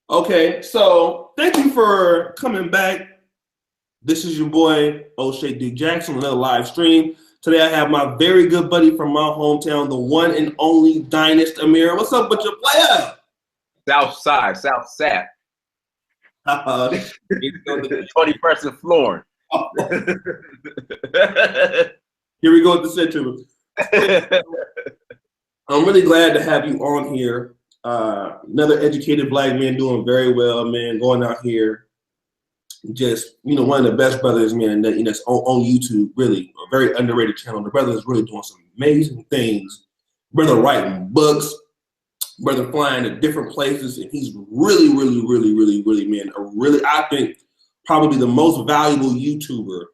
Okay, so thank you for coming back. This is your boy O'Shea D. Jackson, another live stream. Today I have my very good buddy from my hometown, the one and only Dynast Amir. What's up with your player? South Side, South Sat. Here 21st and Flooring. we go with the sentiment. I'm really glad to have you on here. Another educated black man doing very well, man, going out here. Just, one of the best brothers, man, that's on YouTube, really. A very underrated channel. The brother is really doing some amazing things. Brother writing books, brother flying to different places, and he's really, man, I think, probably the most valuable YouTuber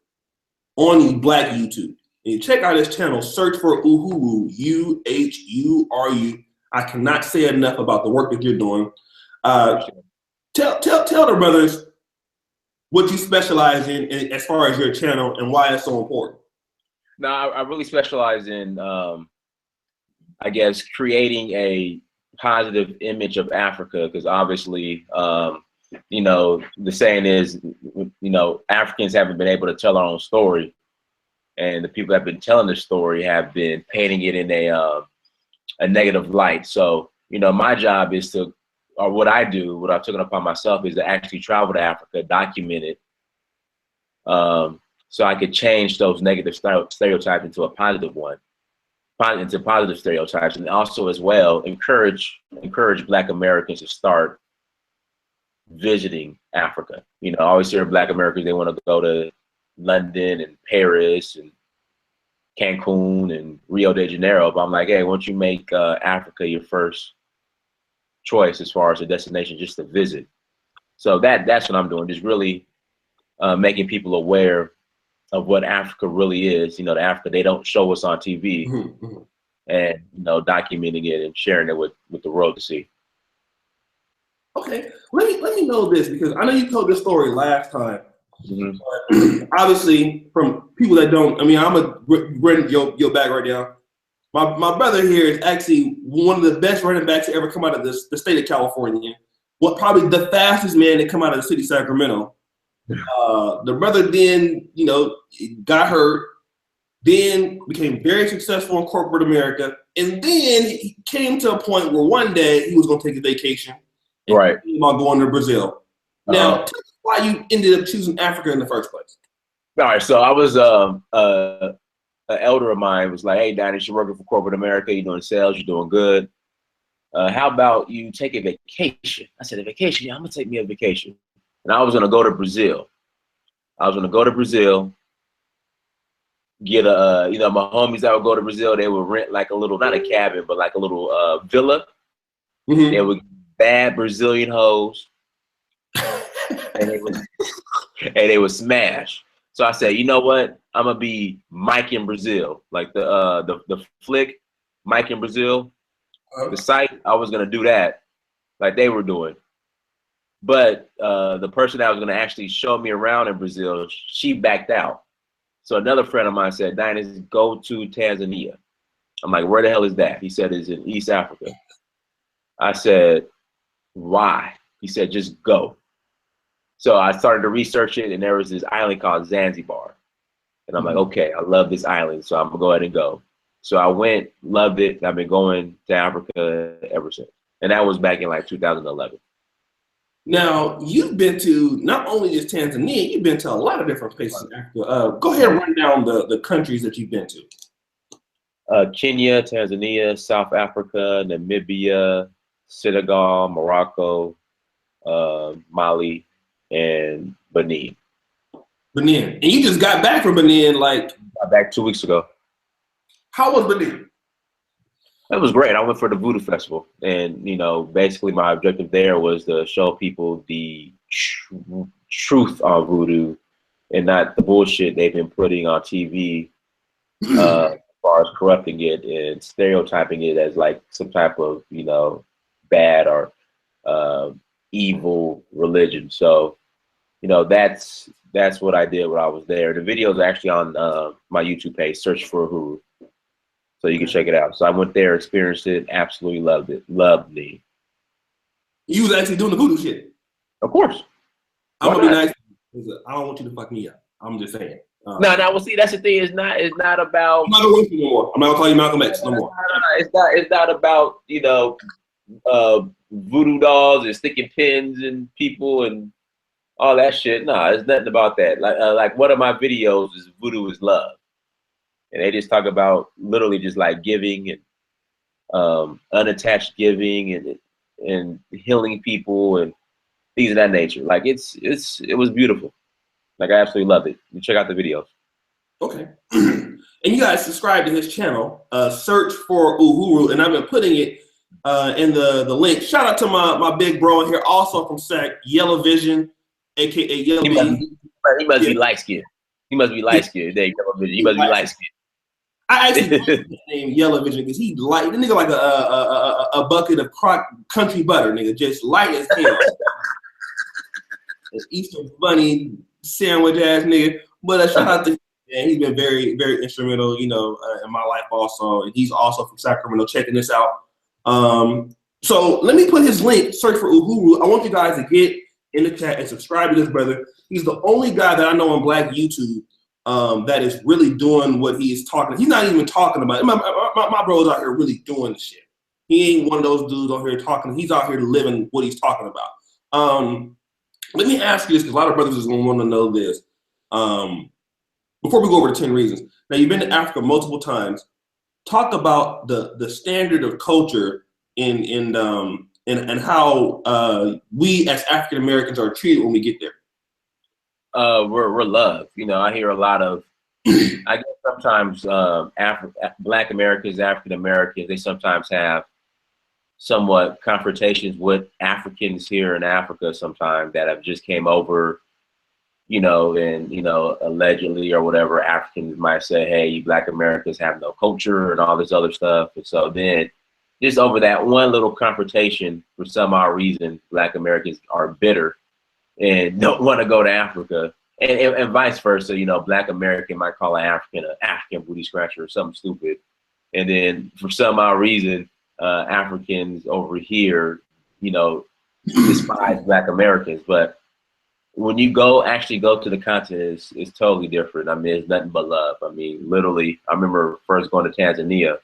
on the black YouTube. And you check out his channel, Search For Uhuru, Uhuru. I cannot say enough about the work that you're doing. Tell the brothers what you specialize in as far as your channel and why it's so important. No, I really specialize in, I guess, creating a positive image of Africa, because obviously, the saying is, Africans haven't been able to tell our own story, and the people that have been telling the story have been painting it in a negative light. So, my job is to, or what I do, what I've taken upon myself is to actually travel to Africa, document it, so I could change those negative stereotypes into a positive one, into positive stereotypes, and also as well encourage Black Americans to start visiting Africa. I always hear Black Americans, they want to go to London and Paris and Cancun and Rio de Janeiro, but I'm like, hey, why don't you make Africa your first choice as far as a destination just to visit? So that's what I'm doing, just really making people aware of what Africa really is. The Africa they don't show us on TV, and documenting it and sharing it with the world to see. Okay, let me know this, because I know you told this story last time. But obviously, from people that don't, I'm gonna run your back right now. My brother here is actually one of the best running backs to ever come out of the state of California. Probably the fastest man to come out of the city of Sacramento. The brother then, got hurt, then became very successful in corporate America, and then he came to a point where one day he was going to take a vacation. Right. About going to Brazil. Now, tell us why you ended up choosing Africa in the first place. All right, so I was an elder of mine was like, hey, Danny, you're working for corporate America, you're doing sales, you're doing good. How about you take a vacation? I said, a vacation? Yeah, I'm going to take me a vacation. And I was going to go to Brazil. Get a, my homies that would go to Brazil, they would rent like a little, not a cabin, but like a little villa. They would bad Brazilian hoes. and they would smash. So I said, you know what? I'm gonna be Mike in Brazil, like the flick, Mike in Brazil. The site, I was gonna do that, like they were doing. But the person that was gonna actually show me around in Brazil, she backed out. So another friend of mine said, Dinus, go to Tanzania. I'm like, where the hell is that? He said, it's in East Africa. I said, why? He said, just go. So I started to research it, and there was this island called Zanzibar. And I'm like, okay, I love this island, so I'm gonna go ahead and go. So I went, loved it, and I've been going to Africa ever since. And that was back in like 2011. Now, you've been to not only just Tanzania, you've been to a lot of different places in Africa. Go ahead and run down the countries that you've been to. Kenya, Tanzania, South Africa, Namibia, Senegal, Morocco, Mali, and Benin. Benin. And you just got back from Benin, Got back 2 weeks ago. How was Benin? It was great. I went for the Voodoo Festival, and basically my objective there was to show people the truth on Voodoo, and not the bullshit they've been putting on TV, as far as corrupting it and stereotyping it as like some type of bad or evil religion. So that's what I did when I was there. The video is actually on my YouTube page, Search For Uhuru. So you can check it out. So I went there, experienced it, absolutely loved it. Loved me. You was actually doing the voodoo shit. Of course. I'm gonna be nice. I don't want you to fuck me up. I'm just saying. No. Well, see, that's the thing. It's not about. I'm not gonna wait for you no more. I'm not gonna call you Malcolm X no more. It's not about voodoo dolls and sticking pins in people and all that shit. No, it's nothing about that. Like one of my videos is Voodoo is Love, and they just talk about literally just like giving and unattached giving and healing people and things of that nature. Like it was beautiful. Like I absolutely loved it. You check out the videos. Okay. And you guys subscribe to his channel, Search For Uhuru, and I've been putting it in the link. Shout out to my big bro in here, also from SAC, Yellow Vision, aka Yellow Vision. He must be light skinned. He must be light skinned. There, Yellow Vision. He must be light skinned. I actually like his name Yellow Vision because he light. The nigga like a bucket of country butter, nigga, just light as hell. An Easter Bunny sandwich ass nigga. But shout out to him. He's been very, very instrumental, in my life also. And he's also from Sacramento checking this out. So let me put his link, Search For Uhuru. I want you guys to get in the chat and subscribe to this brother. He's the only guy that I know on Black YouTube that is really doing what he is talking. He's not even talking about it. My bro's out here really doing the shit. He ain't one of those dudes out here talking. He's out here living what he's talking about. Let me ask you this, because a lot of brothers is going to want to know this. Before we go over the 10 reasons. Now, you've been to Africa multiple times. Talk about the standard of culture and how we as African Americans are treated when we get there. We're loved. I hear a lot of. I guess sometimes Black Americans, African Americans, they sometimes have somewhat confrontations with Africans here in Africa sometimes that have just came over. And allegedly or whatever, Africans might say, hey, you Black Americans have no culture and all this other stuff. And so then just over that one little confrontation, for some odd reason, Black Americans are bitter and don't want to go to Africa, and vice versa. Black American might call an African booty scratcher or something stupid. And then for some odd reason, Africans over here, despise Black Americans. But when you actually go to the continent, it's totally different. I mean, it's nothing but love. I mean, literally, I remember first going to Tanzania.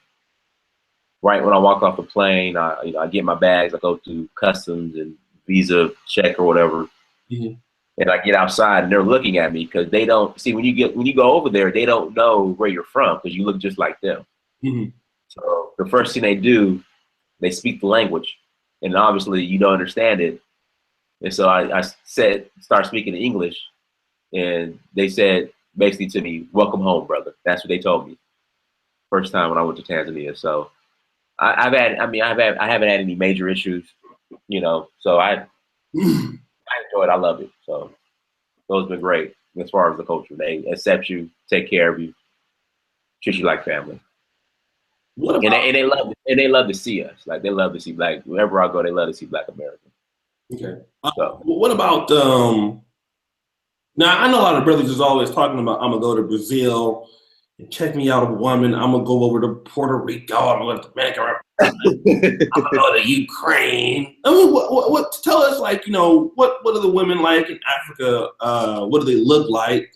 Right when I walk off the plane, I get my bags, I go through customs and visa check or whatever. Mm-hmm. And I get outside and they're looking at me because they don't see when you go over there, they don't know where you're from because you look just like them. Mm-hmm. So the first thing they do, they speak the language, and obviously you don't understand it. And so I start speaking English, and they said basically to me, "Welcome home, brother." That's what they told me first time when I went to Tanzania. So I haven't had any major issues, So I enjoy it. I love it. So those been great as far as the culture. They accept you, take care of you, treat you like family. And they love to see us. Like they love to see wherever I go, they love to see Black Americans. Okay. What about now I know a lot of brothers is always talking about I'm gonna go to Brazil and check me out a woman, I'm gonna go over to Puerto Rico, I'm gonna go to Dominican Republic, I'm gonna go to Ukraine. I mean what tell us what are the women like in Africa? What do they look like?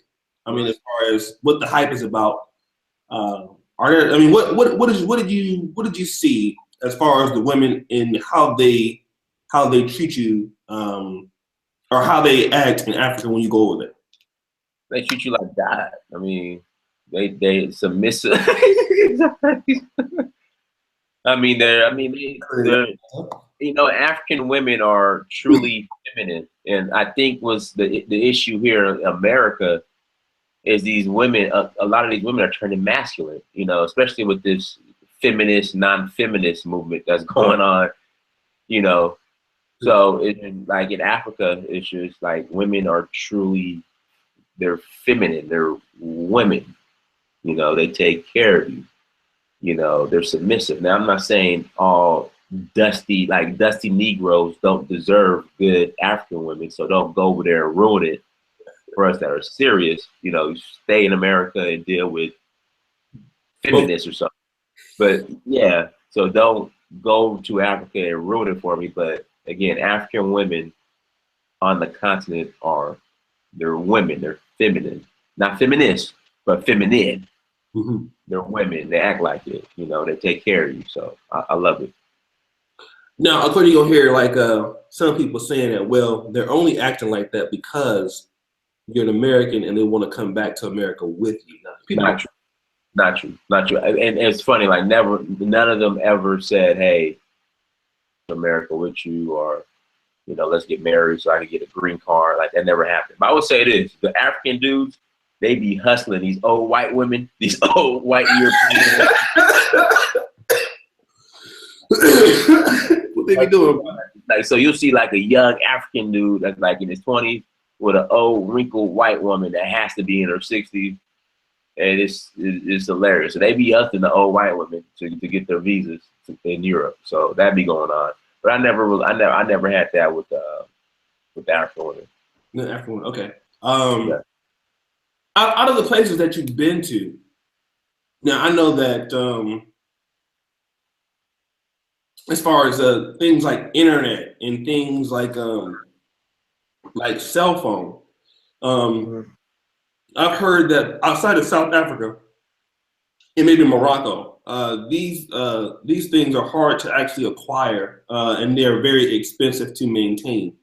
I mean, as far as what the hype is about. What did you see as far as the women and how they treat you, or how they act in Africa when you go over there? They treat you like God. I mean, they submissive. African women are truly feminine, and I think was the issue here in America is these women. A lot of these women are turning masculine. Especially with this feminist, non-feminist movement that's going on. So in Africa, it's just like women are truly, they're feminine, they're women, they take care of you, they're submissive. Now, I'm not saying all dusty Negroes don't deserve good African women, so don't go over there and ruin it for us that are serious, stay in America and deal with feminists or something. But yeah, so don't go to Africa and ruin it for me, but again, African women on the continent they're women, they're feminine, not feminist, but feminine. Mm-hmm. They're women. They act like it. You know, they take care of you. So I love it. Now, of course, you're gonna hear like some people saying that, well, they're only acting like that because you're an American and they want to come back to America with you. Not true. Not true. Not true. And it's funny, like none of them ever said, "Hey, America with you," or you know, let's get married so I can get a green card. Like that never happened. But I would say this: the African dudes, they be hustling these old white women, these old white Europeans. What they be doing? Like, so you'll see like a young African dude that's like in his 20s with an old wrinkled white woman that has to be in her 60s, and it's hilarious. So they be hustling the old white women to get their visas in Europe. So that be going on. But I never had that with the African women. The African women, okay. Yeah. Out of the places that you've been to, now I know that as far as things like internet and things like cell phone, I've heard that outside of South Africa and maybe Morocco, these things are hard to actually acquire and they're very expensive to maintain.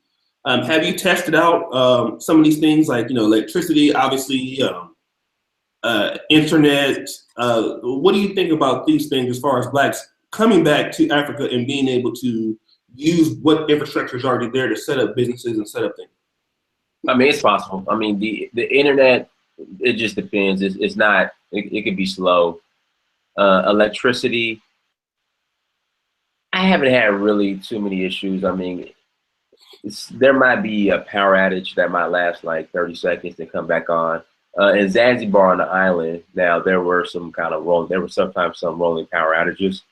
Have you tested out some of these things like electricity, obviously, internet? What do you think about these things as far as blacks coming back to Africa and being able to use what infrastructure is already there to set up businesses and set up things? I mean, it's possible. I mean, the internet, it just depends. It's not. It could be slow. Electricity, I haven't had really too many issues. I mean, there might be a power outage that might last like 30 seconds to come back on. In Zanzibar on the island, now there were sometimes some rolling power outages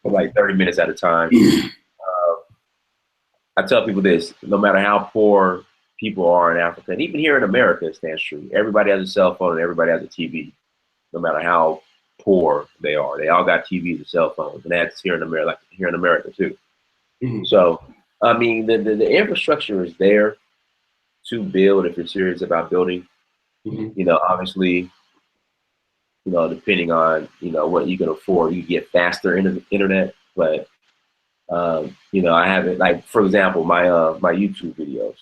for like 30 minutes at a time. I tell people this: no matter how poor people are in Africa, and even here in America, it stands true. Everybody has a cell phone and everybody has a TV, no matter how poor they are. They all got TVs and cell phones, and that's here in America too. Mm-hmm. So, I mean, the infrastructure is there to build if you're serious about building. Mm-hmm. You know, obviously, depending on what you can afford, you get faster internet. But I haven't, like, for example, my YouTube videos.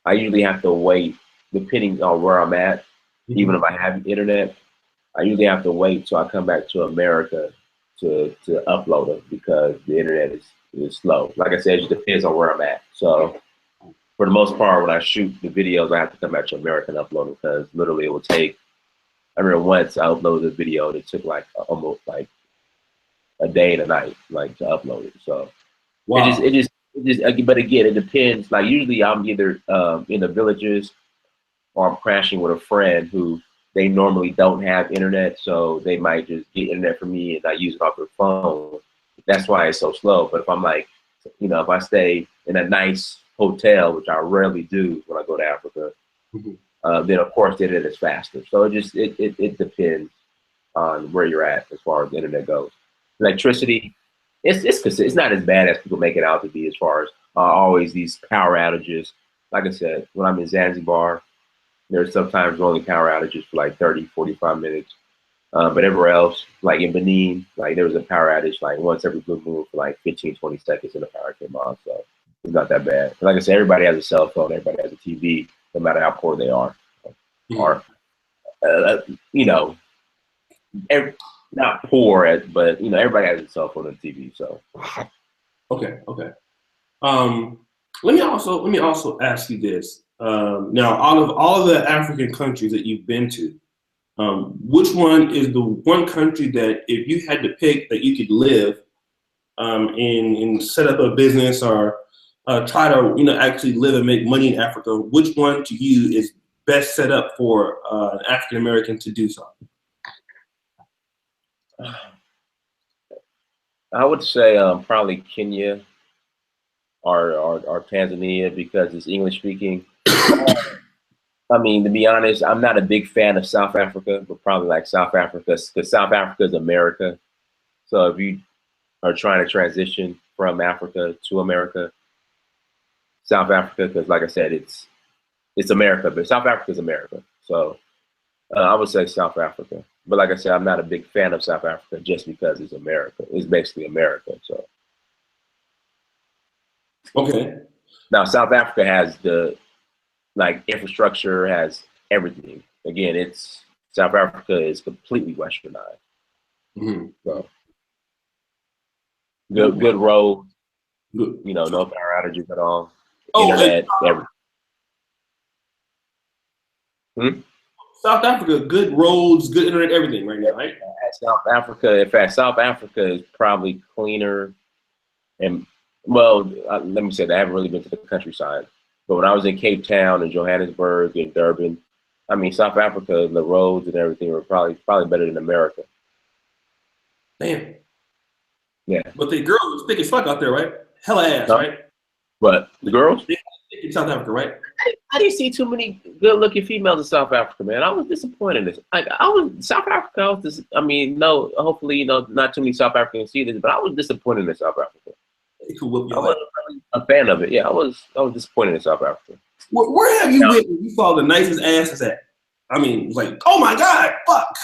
I usually have to wait, depending on where I'm at. Mm-hmm. Even if I have internet, I usually have to wait till I come back to America to upload them because the internet is slow. Like I said, it just depends on where I'm at. So for the most part, when I shoot the videos, I have to come back to America and upload them because literally it will take. I remember once I uploaded a video, and it took like almost like a day and a night, like to upload it. So wow. It just. But again, it depends. Like usually, I'm either in the villages or I'm crashing with a friend who they normally don't have internet, so they might just get internet from me and I use it off their phone. That's why it's so slow. But if I'm like, if I stay in a nice hotel, which I rarely do when I go to Africa, then of course the internet is faster. So it depends on where you're at as far as the internet goes. Electricity, it's not as bad as people make it out to be as far as always these power outages. Like I said, when I'm in Zanzibar, there's sometimes only power outages for like 30, 45 minutes. But everywhere else, like in Benin, like there was a power outage like once every blue moon for like 15, 20 seconds and the power came on. So it's not that bad. But like I said, everybody has a cell phone, everybody has a TV, no matter how poor they are. Or, not poor, but everybody has a cell phone and TV. So okay. Let me also ask you this. Now, out of all of the African countries that you've been to, which one is the one country that if you had to pick that you could live and set up a business or try to actually live and make money in Africa, which one to you is best set up for an African American to do so? I would say probably Kenya or Tanzania because it's English speaking. I mean, to be honest, I'm not a big fan of South Africa, but probably like South Africa because South Africa is America. So if you are trying to transition from Africa to America, South Africa, because like I said, it's America, but South Africa is America. So I would say South Africa. But like I said, I'm not a big fan of South Africa just because it's America. It's basically America. So okay. now South Africa has the infrastructure, has everything. Again, it's South Africa is completely westernized. Mm-hmm. So good roads, good. No power outages at all. Oh, internet, everything. South Africa, good roads, good internet, everything right now, right? South Africa, in fact, South Africa is probably cleaner. And well, let me say that I haven't really been to the countryside, but when I was in Cape Town and Johannesburg and Durban, I mean, South Africa, the roads and everything were probably better than America. Damn. Yeah. But the girls are thick as fuck out there, right? Hella ass, right? But the girls? Thick in South Africa, right? I didn't see too many good-looking females in South Africa, man. I was disappointed in this. South Africa. Hopefully, not too many South Africans see this, but I was disappointed in South Africa. It could whoop your I wasn't really a fan of it. Yeah, I was disappointed in South Africa. Where have you been when you saw the nicest asses at? I mean, like, oh my God, fuck.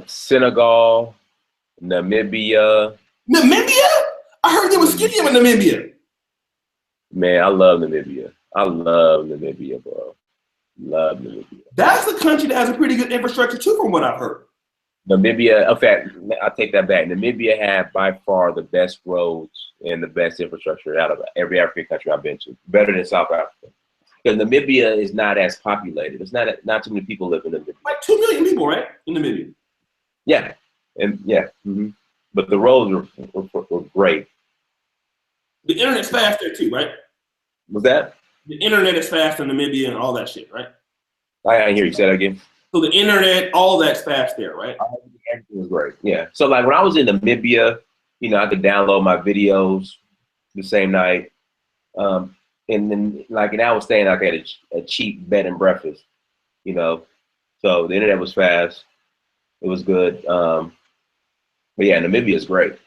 Senegal, Namibia. Namibia? I heard they was skinny in Namibia. Man, I love Namibia. I love Namibia, bro. Love Namibia. That's a country that has a pretty good infrastructure too, from what I've heard. Namibia, in fact, I take that back. Namibia had by far the best roads and the best infrastructure out of every African country I've been to. Better than South Africa. Because Namibia is not as populated. It's not too many people live in Namibia. Like 2 million people, right? In Namibia. Yeah. And yeah. Mm-hmm. But the roads were great. The internet's fast there too, right? Was that? The internet is fast in Namibia and all that shit, right? I didn't hear you say that again. So the internet, all that's fast there, right? Everything was great. Yeah. So like when I was in Namibia, I could download my videos the same night. And then and I was staying at a cheap bed and breakfast, So the internet was fast. It was good. But yeah, Namibia is great.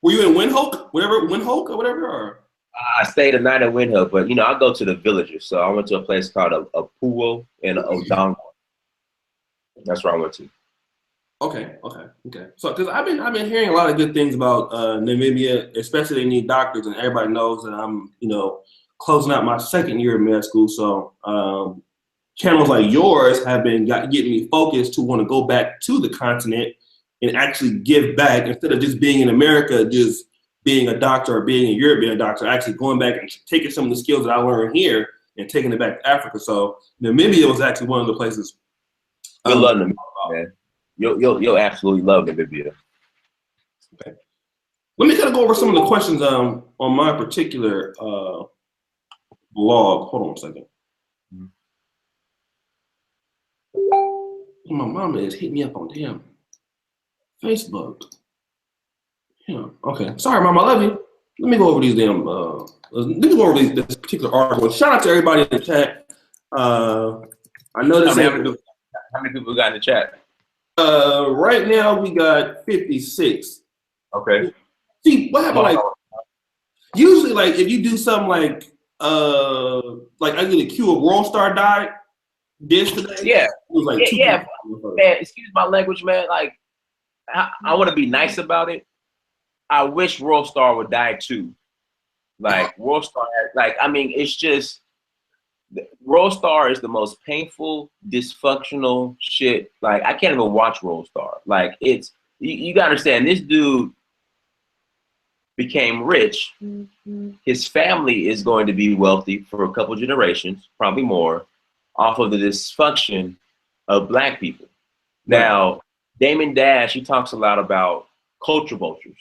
Were you in Windhoek? Windhoek or whatever? Or? I stayed a night in Windhoek, but I go to the villages. So I went to a place called a Pool in Odongo. That's where I went to. Okay. So, because I've been hearing a lot of good things about Namibia, especially they need doctors, and everybody knows that I'm, closing out my second year of med school. So, channels like yours have been getting me focused to want to go back to the continent and actually give back instead of just being in America, just being a doctor, or being in Europe being a doctor. Actually going back and taking some of the skills that I learned here and taking it back to Africa. So, Namibia was actually one of the places. You'll love Namibia, man. You'll absolutely love Namibia. Okay. Let me kind of go over some of the questions on my particular blog. Hold on a second. My mama is hitting me up on damn Facebook. Yeah. Okay. Sorry, Mama. I love you. Let me go over these damn. Let me go over this particular article. Shout out to everybody in the chat. I know this. How many people got in the chat? Right now we got 56. Okay. See what happened? Usually, if you do something like I did a Q of World Star died this today. Yeah. It was yeah. Man, excuse my language, man. I want to be nice about it. I wish World Star would die too. World Star, it's just. World Star is the most painful, dysfunctional shit. I can't even watch World Star. It's you gotta understand, this dude became rich. Mm-hmm. His family is going to be wealthy for a couple generations, probably more, off of the dysfunction of Black people. Right. Now, Damon Dash, he talks a lot about culture vultures.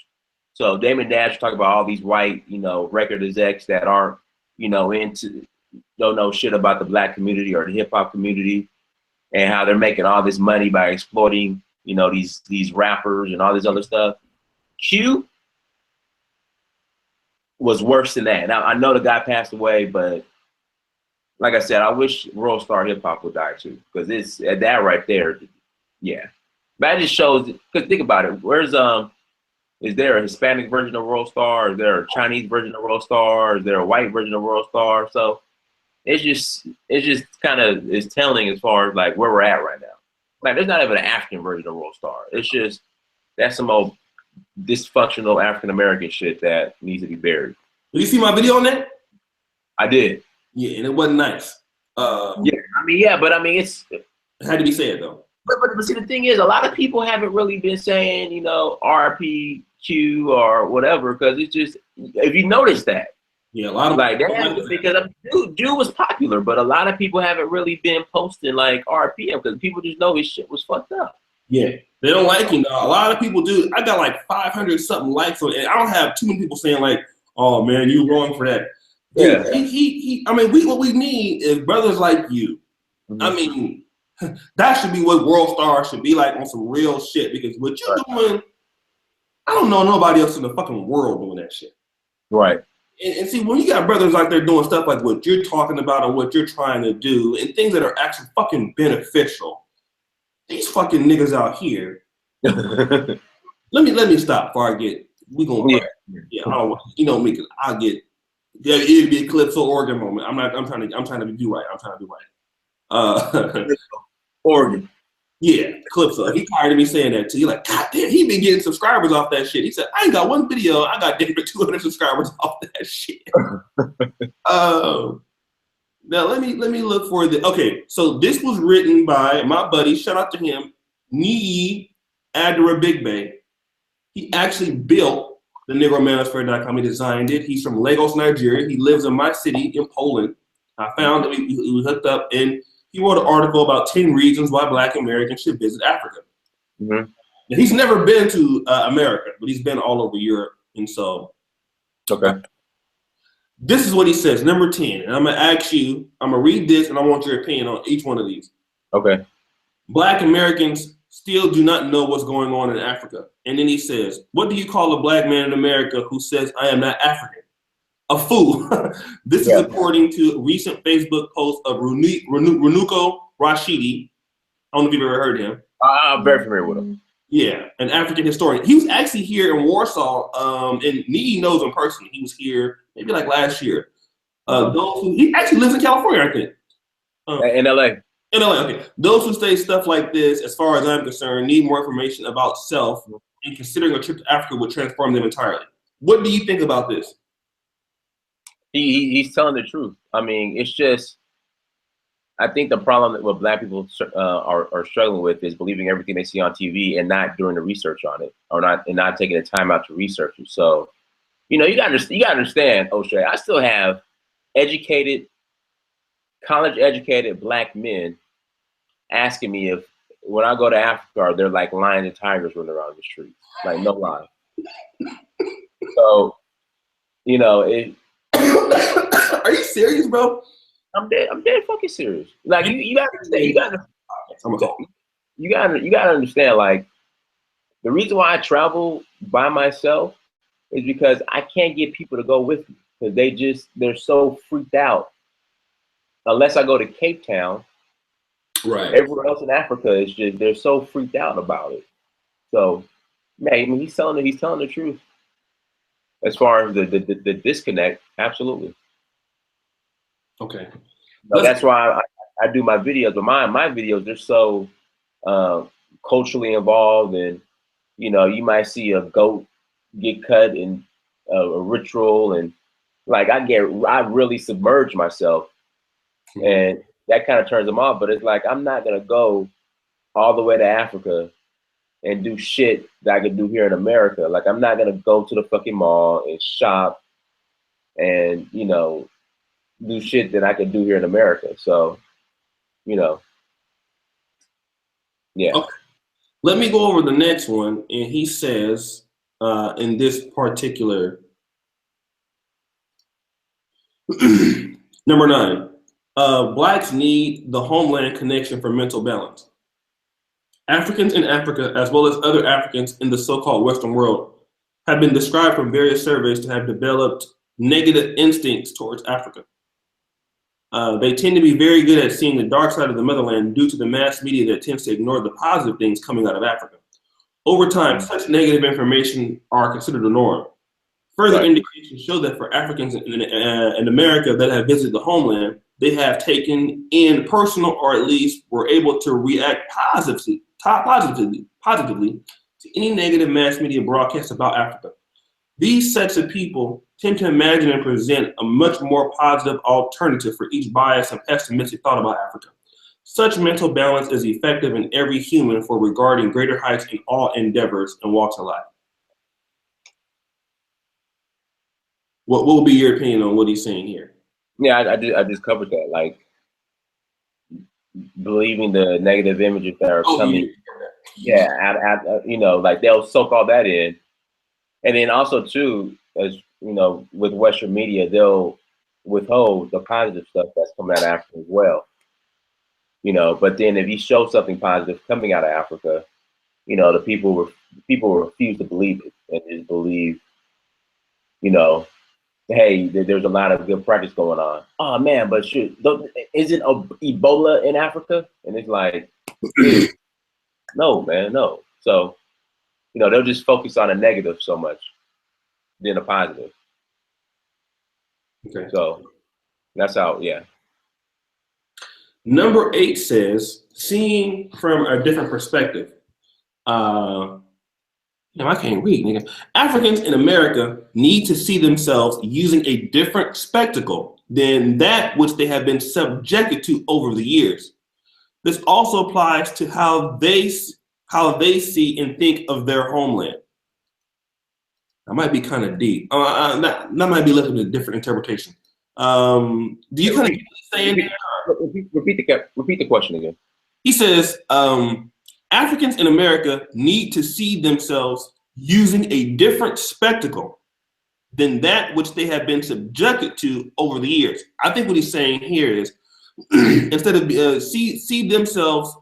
So Damon Dash talks about all these white, record execs that aren't, don't know shit about the Black community or the hip hop community, and how they're making all this money by exploiting, these rappers and all this other stuff. Q was worse than that. Now I know the guy passed away, but like I said, I wish World Star hip hop would die too, because it's that right there. Yeah, but that just shows. Because think about it. Where's Is there a Hispanic version of World Star? Is there a Chinese version of World Star? Is there a white version of World Star? So it's just kind of is telling as far as like where we're at right now. Like there's not even an African version of World Star. It's just that's some old dysfunctional African American shit that needs to be buried. Did you see my video on that? I did. Yeah, and it wasn't nice. But it's it had to be said though. But see, the thing is, a lot of people haven't really been saying, you know, RPQ or whatever, because it's just, if you notice that. Yeah, a lot of like that, because dude was popular, but a lot of people haven't really been posting like RPM because people just know his shit was fucked up. Yeah, they don't like him. A lot of people do. I got like 500 something likes on it, and I don't have too many people saying like, "Oh man, you wrong for that." Dude, yeah, he. I mean, what we need is brothers like you. Mm-hmm. I mean, that should be what World Star should be like on some real shit. Because what you're doing, I don't know nobody else in the fucking world doing that shit. Right. And see, when you got brothers out there doing stuff like what you're talking about or what you're trying to do, and things that are actually fucking beneficial, these fucking niggas out here. let me stop before I get. We gonna I don't, you know me, cause I'll get. Yeah, it'd be a Calypso Oregon moment. I'm trying to do right. I'm trying to do right. Oregon. Yeah, Calypso. He tired of me saying that too. He like, God damn, he been getting subscribers off that shit. He said, I ain't got one video. I got different 200 subscribers off that shit. Now let me look for the. Okay, so this was written by my buddy. Shout out to him, Nii Adara Big Bay. He actually built the NegroManosphere.com. He designed it. He's from Lagos, Nigeria. He lives in my city in Poland. I found that he was hooked up, and he wrote an article about 10 reasons why Black Americans should visit Africa. Mm-hmm. Now, he's never been to America, but he's been all over Europe. And so, okay. This is what he says, number 10. And I'm going to ask you, I'm going to read this, and I want your opinion on each one of these. Okay. Black Americans still do not know what's going on in Africa. And then he says, what do you call a black man in America who says, I am not African? A fool. This is according to a recent Facebook post of Renuko Rashidi. I don't know if you've ever heard of him. I'm very familiar with him. Yeah, an African historian. He was actually here in Warsaw, and Nii knows him personally. He was here maybe like last year. He actually lives in California, I think. In LA. In LA, okay. Those who say stuff like this, as far as I'm concerned, need more information about self, and considering a trip to Africa would transform them entirely. What do you think about this? He's telling the truth. I mean, it's just, I think the problem that what Black people are struggling with is believing everything they see on TV and not doing the research on it, or not taking the time out to research it. So, you know, you gotta understand, O'Shea. I still have college-educated Black men asking me if when I go to Africa, are there like lions and tigers running around the streets? Like, no lie. So, you know, it. Are you serious, bro? I'm dead fucking serious. Like you gotta understand, like the reason why I travel by myself is because I can't get people to go with me because they're so freaked out. Unless I go to Cape Town, right? Everywhere else in Africa is just they're so freaked out about it. So, man, I mean, he's telling the truth. As far as the disconnect, absolutely. Okay. So that's why I do my videos, but my videos, they're so culturally involved, and you know, you might see a goat get cut in a ritual, and like I really submerge myself, and that kind of turns them off. But it's like I'm not gonna go all the way to Africa and do shit that I could do here in America. Like I'm not gonna go to the fucking mall and shop and, you know, do shit that I could do here in America. So, you know, yeah. Okay. Let me go over the next one. And he says, in this particular, number 9, Blacks need the homeland connection for mental balance. Africans in Africa, as well as other Africans in the so-called Western world, have been described from various surveys to have developed negative instincts towards Africa. They tend to be very good at seeing the dark side of the motherland due to the mass media that tends to ignore the positive things coming out of Africa. Over time, such negative information are considered the norm. Further indications show that for Africans in America that have visited the homeland, they have taken in personal, or at least were able to react positively to any negative mass media broadcasts about Africa. These sets of people tend to imagine and present a much more positive alternative for each biased and pessimistic thought about Africa. Such mental balance is effective in every human for regarding greater heights in all endeavors and walks of life. What will be your opinion on what he's saying here? Yeah, I just covered that. Like, believing the negative images that are coming. Yeah, you know, like they'll soak all that in. And then also too, as you know, with Western media, they'll withhold the positive stuff that's coming out of Africa as well. You know, but then if you show something positive coming out of Africa, you know, the people refuse to believe it and just believe, you know, hey, there's a lot of good practice going on. Oh man, but shoot, isn't Ebola in Africa? And it's like, no, man, no. So, you know, they'll just focus on a negative so much than a positive. Okay. So that's how, yeah. Number 8 says, seeing from a different perspective. I can't read, nigga. Africans in America need to see themselves using a different spectacle than that which they have been subjected to over the years. This also applies to how they see and think of their homeland. That might be kind of deep. That might be looking at a different interpretation. Do you kind of get what he's saying? Repeat the question again. He says, Africans in America need to see themselves using a different spectacle than that which they have been subjected to over the years. I think what he's saying here is instead of see themselves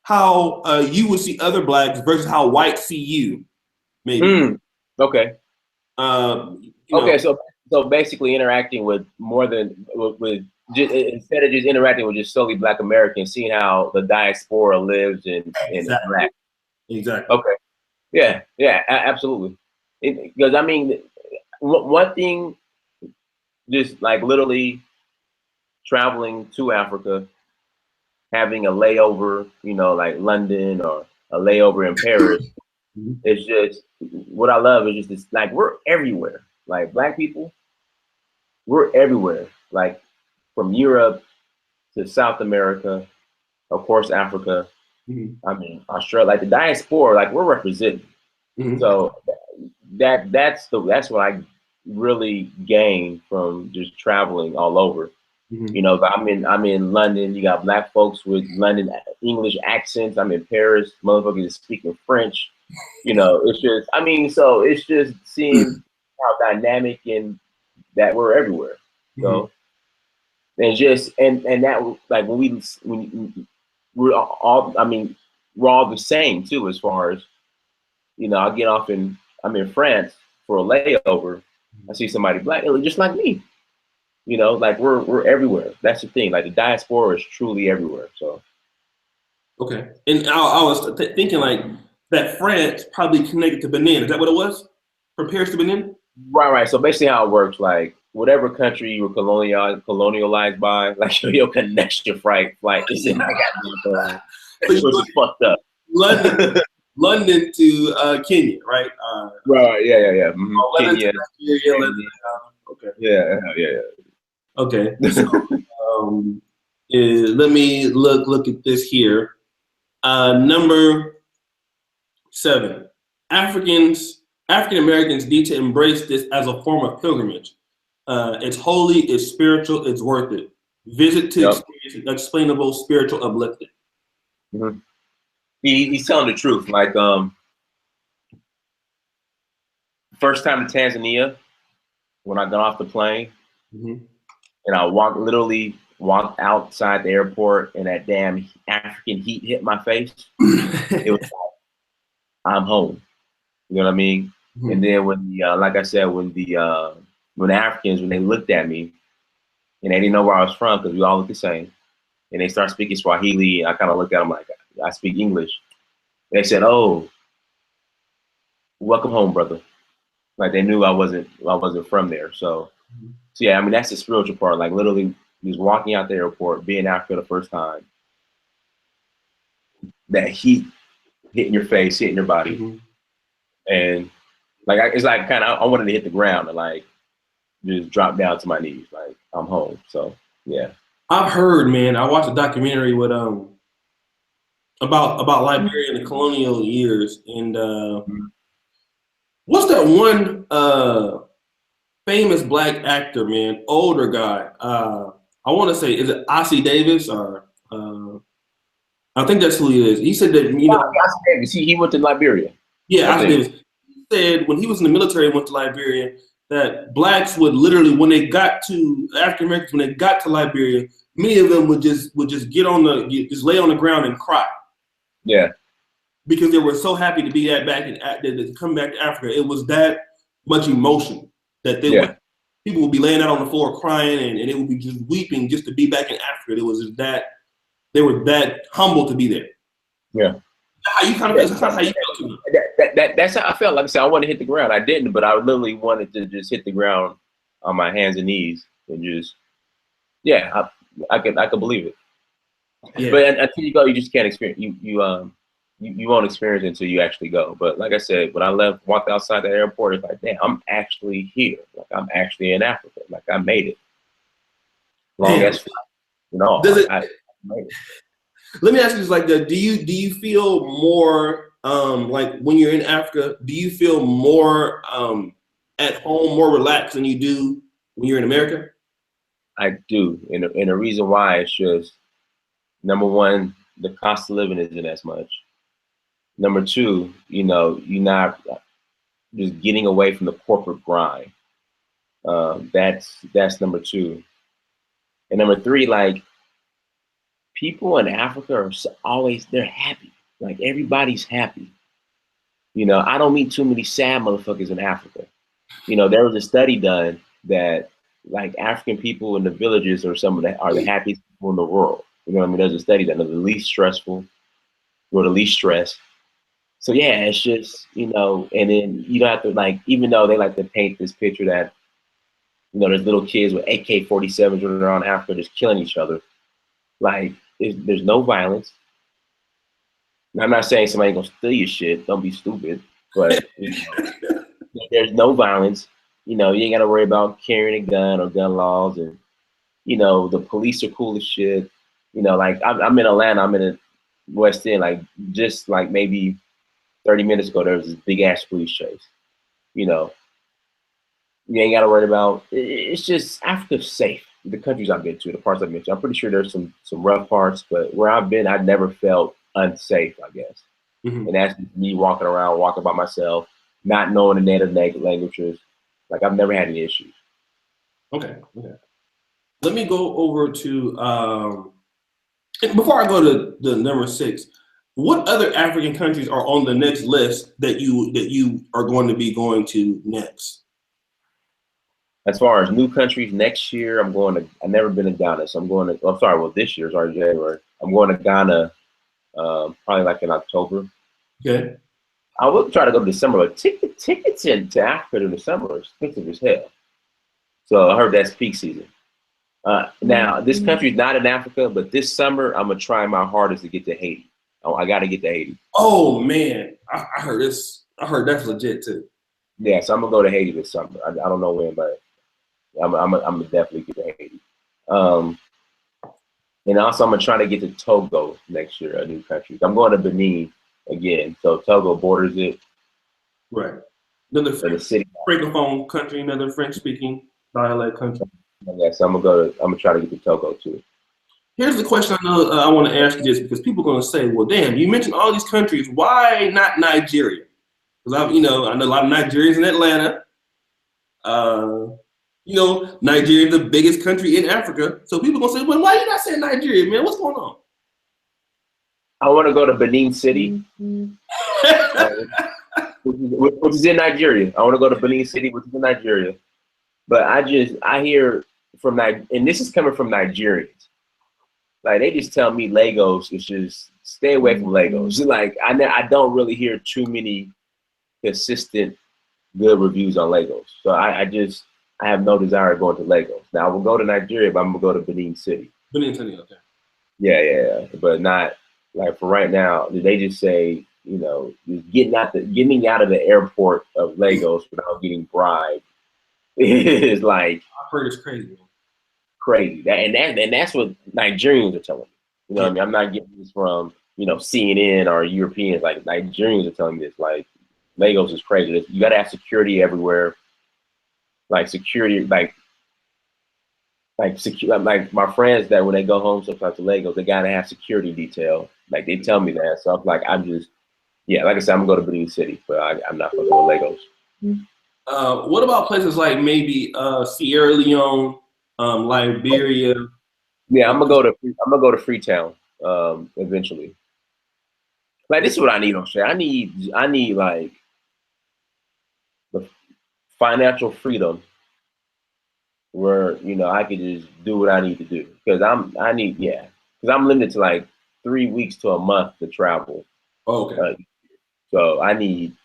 how you would see other blacks versus how whites see you, maybe. Okay. Okay, so basically interacting with more than with just, instead of just interacting with just solely Black Americans, seeing how the diaspora lives in Black. Exactly. Okay. Yeah, absolutely. Because I mean, one thing, just like literally traveling to Africa, having a layover, you know, like London or a layover in Paris, it's just what I love is just this, like we're everywhere. Like Black people, we're everywhere. Like from Europe to South America, of course Africa. I mean Australia, like the diaspora, like we're represented. So that's what I really gain from just traveling all over. You know, I'm in London. You got Black folks with London English accents. I'm in Paris. Motherfuckers is speaking French. You know, it's just, I mean, so it's just seeing how dynamic and that we're everywhere. So and just and that, like when we're all, I mean, we're all the same too, as far as, you know, I'm in France for a layover. I see somebody Black, just like me. You know, like we're everywhere. That's the thing. Like the diaspora is truly everywhere. So. Okay, and I was thinking like that France probably connected to Benin. Is that what it was? From Paris to Benin? Right. So basically how it works, like whatever country you were colonialized by, like your connection flight is in that which is fucked up. London to Kenya, right? Right. Yeah. Kenya. Okay. Yeah. Okay. So, let me look at this here. Number 7. African Americans need to embrace this as a form of pilgrimage. It's holy, it's spiritual, it's worth it. Visit to experience unexplainable spiritual uplifting. He's telling the truth. Like first time to Tanzania, when I got off the plane, and I literally walked outside the airport, and that damn African heat hit my face. It was like, I'm home. You know what I mean? And then when like I said, when the Africans, when they looked at me and they didn't know where I was from, because we all look the same, and they start speaking Swahili, I kind of looked at them like, I speak English. They said, "Oh, welcome home, brother. Like they knew I wasn't from there. So yeah, I mean that's the spiritual part. Like literally just walking out the airport, being Africa the first time, that heat hitting your face, hitting your body, and like it's like kind of I wanted to hit the ground and like just drop down to my knees, like I'm home. So yeah. I've heard, man. I watched a documentary with about Liberia in the colonial years, and what's that one famous black actor, man, older guy? I want to say, is it Ossie Davis or I think that's who he is. He said that Ossie Davis, he went to Liberia. Yeah, Ossie Davis. He said when he was in the military and went to Liberia that blacks would literally, when they got to African Americans, when they got to Liberia, many of them would just get on just lay on the ground and cry. Yeah. Because they were so happy to be back to come back to Africa. It was that much emotion that people would be laying out on the floor crying and it would be just weeping just to be back in Africa. It was just that they were that humble to be there. Yeah. How you kind of that's how you felt to me. That's how I felt. Like I said, I wanted to hit the ground. I didn't, but I literally wanted to just hit the ground on my hands and knees and just I could believe it. Yeah. But until you go, you just can't experience. You won't experience it until you actually go. But like I said, when I walked outside the airport, it's like, damn, I'm actually here. Like I'm actually in Africa. Like I made it. Long as I made it. Let me ask you this: like, do you feel more like when you're in Africa? Do you feel more at home, more relaxed than you do when you're in America? I do, and the reason why is just number one, the cost of living isn't as much. Number two, you're not just getting away from the corporate grind. That's number two, and number three, like. People in Africa are they're happy. Like everybody's happy. I don't meet too many sad motherfuckers in Africa. There was a study done that like African people in the villages are the happiest people in the world. You know what I mean? There's a study done. They're the least stressful, or the least stressed. So yeah, it's just, and then you don't have to like, even though they like to paint this picture that, there's little kids with AK-47s running around Africa just killing each other. Like, there's no violence. I'm not saying somebody ain't gonna steal your shit. Don't be stupid. But there's no violence. You ain't gotta worry about carrying a gun or gun laws, and the police are cool as shit. Like I'm in Atlanta. I'm in the West End. Like just like maybe 30 minutes ago, there was this big ass police chase. You ain't gotta worry about. It's just Africa's safe. The countries I've been to, the parts I've been to, I'm pretty sure there's some rough parts, but where I've been, I've never felt unsafe, I guess. And that's me walking around, walking by myself, not knowing the native languages. Like I've never had any issues. Okay. Let me go over to before I go to the number 6. What other African countries are on the next list that you are going to be going to next? As far as new countries, next year I've never been to Ghana, so this year, sorry, January. I'm going to Ghana probably like in October. Okay. I will try to go to December, but tickets into Africa in the summer are expensive as hell. So I heard that's peak season. Now, this country's not in Africa, but this summer I'm going to try my hardest to get to Haiti. I got to get to Haiti. Oh, man. I heard this. I heard that's legit, too. Yeah, so I'm going to go to Haiti this summer. I don't know when, but I'm gonna definitely get to Haiti. And also I'm gonna try to get to Togo next year, a new country. I'm going to Benin again. So Togo borders it. Right. Another Francophone country, another French speaking dialect country. Yeah, so I'm gonna try to get to Togo too. Here's the question I want to ask you this, because people are gonna say, well, damn, you mentioned all these countries, why not Nigeria? Because I know a lot of Nigerians in Atlanta. Nigeria is the biggest country in Africa. So people are going to say, well, why are you not saying Nigeria, man? What's going on? I want to go to Benin City, which is in Nigeria. I want to go to Benin City, which is in Nigeria. But I hear from, and this is coming from Nigerians. Like, they just tell me Lagos is just, stay away from Lagos. Like, I don't really hear too many consistent good reviews on Lagos. So I have no desire of going to Lagos. Now I will go to Nigeria, but I'm gonna go to Benin City. Benin City, okay. Yeah. But not like for right now. They just say, you know, getting out of the airport of Lagos without getting bribed is like I've heard it's crazy. Crazy. And that's what Nigerians are telling me. You know what I mean? I'm not getting this from, you know, CNN or Europeans. Like Nigerians are telling me this. Like Lagos is crazy. You gotta have security everywhere. Like security, like my friends that when they go home sometimes to Lagos, they gotta have security detail. Like they tell me that. So I'm like, like I said, I'm gonna go to Benin City, but I'm not fucking with Lagos. What about places like maybe Sierra Leone, Liberia? Yeah, I'm gonna go to Freetown eventually. Like this is what I need on shit. I need like the financial freedom where, you know, I could just do what I need to do because I'm limited to like 3 weeks to a month to travel. Okay. So I need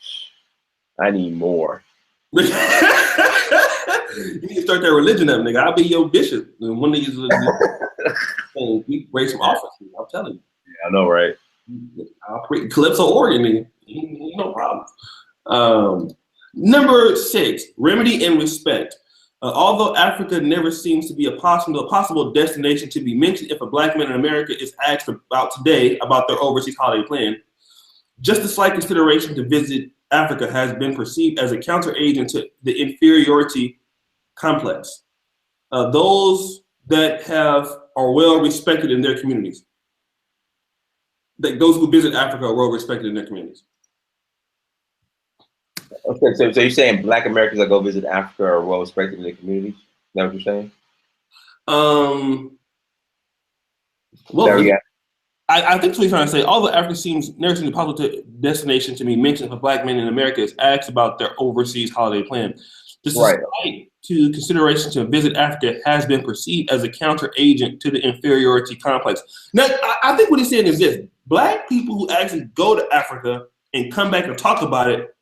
more. You need to start that religion up, nigga. I'll be your bishop. And one of these we raise some offers. I'm telling you. Yeah, I know, right? I'll create Calypso Oregon, nigga. No problem. Number 6, remedy and respect. Although Africa never seems to be a possible destination to be mentioned if a black man in America is asked about their overseas holiday plan, just a slight consideration to visit Africa has been perceived as a counteragent to the inferiority complex. Those that are well respected in their communities. Those who visit Africa are well respected in their communities. Okay, so you're saying black Americans that go visit Africa are well respected in their communities? Is that what you're saying? Well, I think what he's trying to say, although Africa never seems a possible destination to be mentioned if a black man in America is asked about their overseas holiday plan. This slight to consideration to visit Africa has been perceived as a counter agent to the inferiority complex. Now, I think what he's saying is this: black people who actually go to Africa and come back and talk about it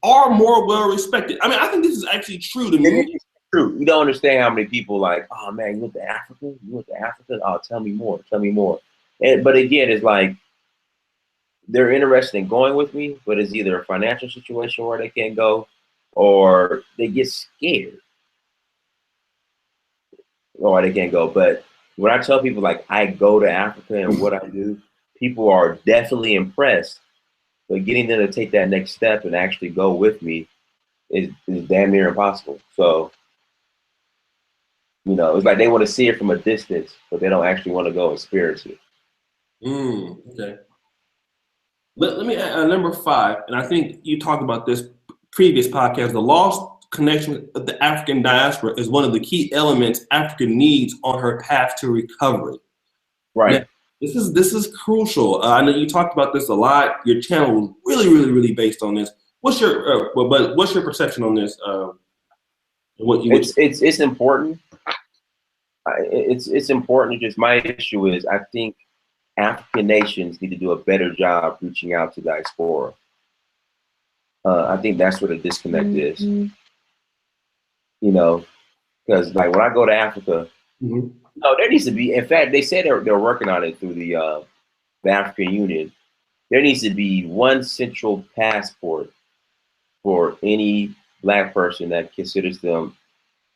are more well respected. I mean, I think this is actually true to me. It's true. You don't understand how many people like, oh man, you went to Africa? You went to Africa? Oh, tell me more. But again, it's like they're interested in going with me, but it's either a financial situation where they can't go, or they get scared, or they can't go. But when I tell people like I go to Africa and what I do, people are definitely impressed. But getting them to take that next step and actually go with me is damn near impossible. So, you know, it's like they want to see it from a distance, but they don't actually want to go experience it. Okay. Let me add number 5, and I think you talked about this previous podcast. The lost connection of the African diaspora is one of the key elements Africa needs on her path to recovery. Right. Now, this is crucial. I know you talked about this a lot. Your channel was really based on this. What's your perception on this? It's important. It's important. Just my issue is I think African nations need to do a better job reaching out to diaspora. I think that's where the disconnect is. You know, because like when I go to Africa, no, there needs to be. In fact, they said they're working on it through the African Union. There needs to be one central passport for any black person that considers them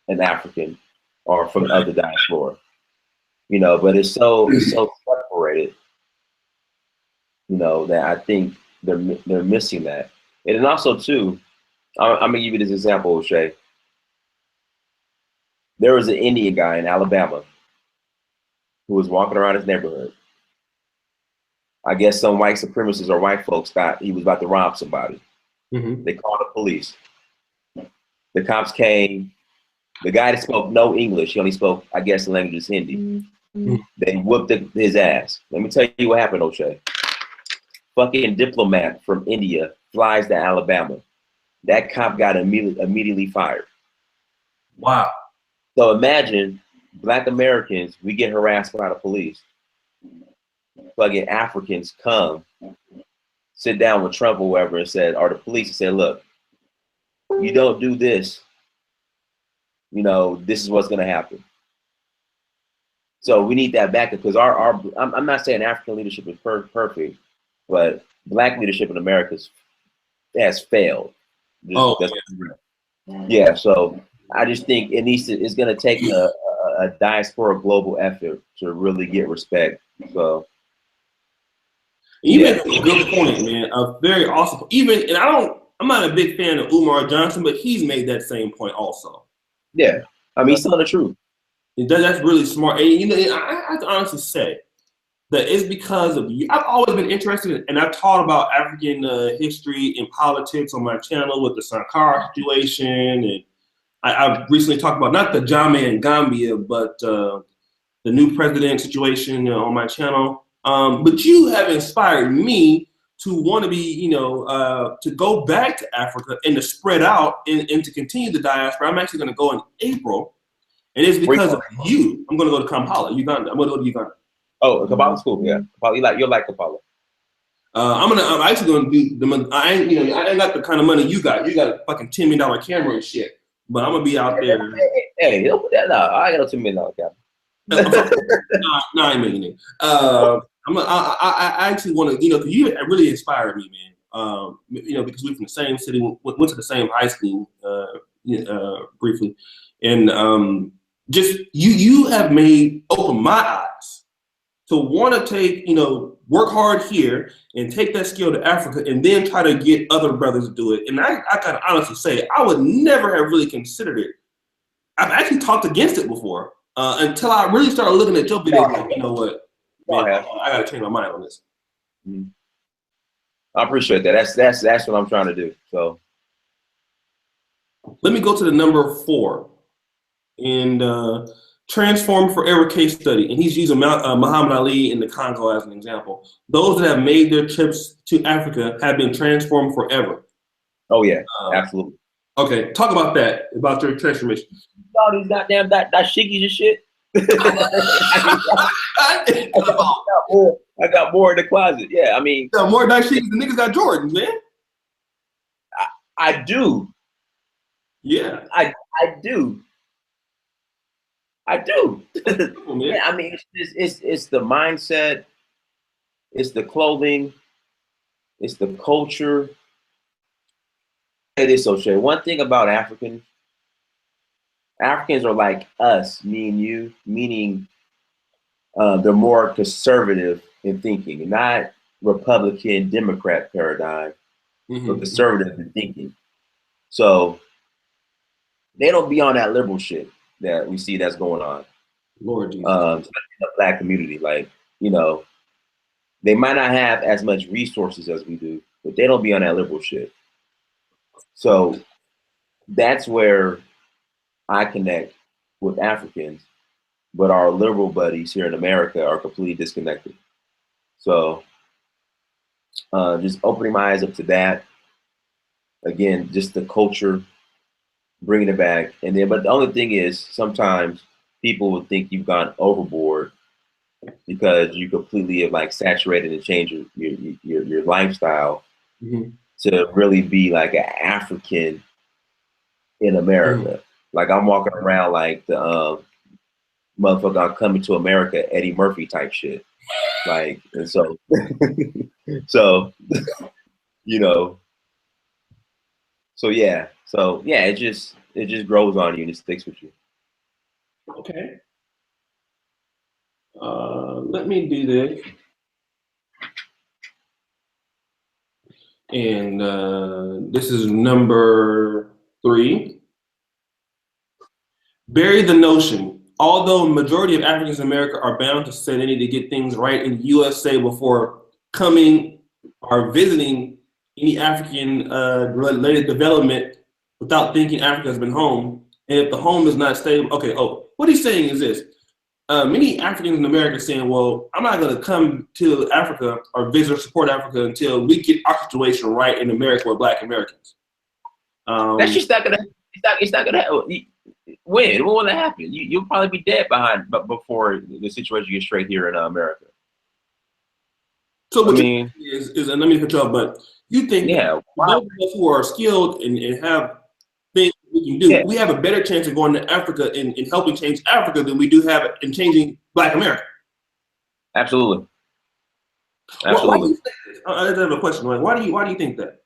an African or from other diaspora. You know, but it's so separated. You know, that I think they're missing that. And then also too, I'm gonna give you this example, Shay. There was an Indian guy in Alabama who was walking around his neighborhood. I guess some white supremacists or white folks thought he was about to rob somebody. They called the police. The cops came. The guy that spoke no English, he only spoke, I guess, the language is Hindi. They whooped his ass. Let me tell you what happened, O'Shea. Fucking diplomat from India flies to Alabama. That cop got immediately fired. Wow. So imagine black Americans, we get harassed by the police. Fucking Africans come sit down with Trump or whoever and said, or the police and said, look, you don't do this, you know, this is what's going to happen. So we need that backup because I'm not saying African leadership is perfect, but Black leadership in America has failed. Yeah. So I just think it's going to take a diaspora global effort to really get respect. So. You make a good point, man. A very awesome. And I'm not a big fan of Umar Johnson, but he's made that same point also. Yeah. I mean, he's telling the truth. That's really smart. And, you know, I have to honestly say that it's because of you. I've always been interested and I've taught about African history and politics on my channel with the Sankara situation. And I've recently talked about not the Jammeh in Gambia, but the new president situation on my channel. But you have inspired me to want to be, you know, to go back to Africa and to spread out and to continue the diaspora. I'm actually going to go in April. And it's because of you. I'm going to go to Kampala, Uganda. I'm going to go to Uganda. Oh, Kampala's cool. Yeah, Kampala. You'll like Kampala. I'm actually going to do I ain't got the kind of money you got. You got a fucking $10 million camera and shit. But I'm gonna be out there. Hey, don't put that out. I got a $10 million camera. No, I ain't making it. I actually want to, you know, because you really inspired me, man. You know, because we're from the same city, went to the same high school, briefly, and just you have opened my eyes to want to take, you know, work hard here and take that skill to Africa and then try to get other brothers to do it. And I can honestly say I would never have really considered it. I've actually talked against it before until I really started looking at your videos. Like, you know what, man, I got to change my mind on this. I appreciate that. That's what I'm trying to do. So let me go to the number 4 and Transform Forever case study, and he's using Muhammad Ali in the Congo as an example. Those that have made their trips to Africa have been transformed forever. Oh yeah, absolutely. Okay, talk about that, about your transformation. All these goddamn dashikis and shit. I got more in the closet. Yeah, I mean, more dashikis than niggas got Jordans, man. I do. Yeah, I do. I do. Yeah, I mean, it's the mindset, it's the clothing, it's the culture. It is so true. One thing about Africans are like us, me and you, meaning they're more conservative in thinking, not Republican, Democrat paradigm, but conservative in thinking. So they don't be on that liberal shit that we see that's going on. Lord Jesus. Especially in the Black community, like, you know, they might not have as much resources as we do, but they don't be on that liberal shit. So that's where I connect with Africans, but our liberal buddies here in America are completely disconnected. So just opening my eyes up to that. Again, just the culture, bringing it back. And then, but the only thing is, sometimes people would think you've gone overboard because you completely have like saturated and changed your lifestyle to really be like an African in America. Like I'm walking around like the motherfucker, I'm Coming to America, Eddie Murphy type shit. Like, and so, so, you know, so yeah, it just grows on you and it sticks with you. Okay. Let me do this. And this is number 3. Bury the notion. Although a majority of Africans in America are bound to say they need to get things right in the USA before coming or visiting any African related development without thinking Africa has been home. And if the home is not stable, what he's saying is this. Many Africans in America are saying, well, I'm not going to come to Africa or visit or support Africa until we get our situation right in America with Black Americans. That's just not going to, it's not going to happen. When? What will happen? You'll probably be dead before the situation gets straight here in America. So what is and let me cut you off, but you think yeah, those of us who are skilled and have things we can do, we have a better chance of going to Africa and helping change Africa than we do have in changing Black America? Absolutely. Why do you think this? I have a question. Like, why do you think that?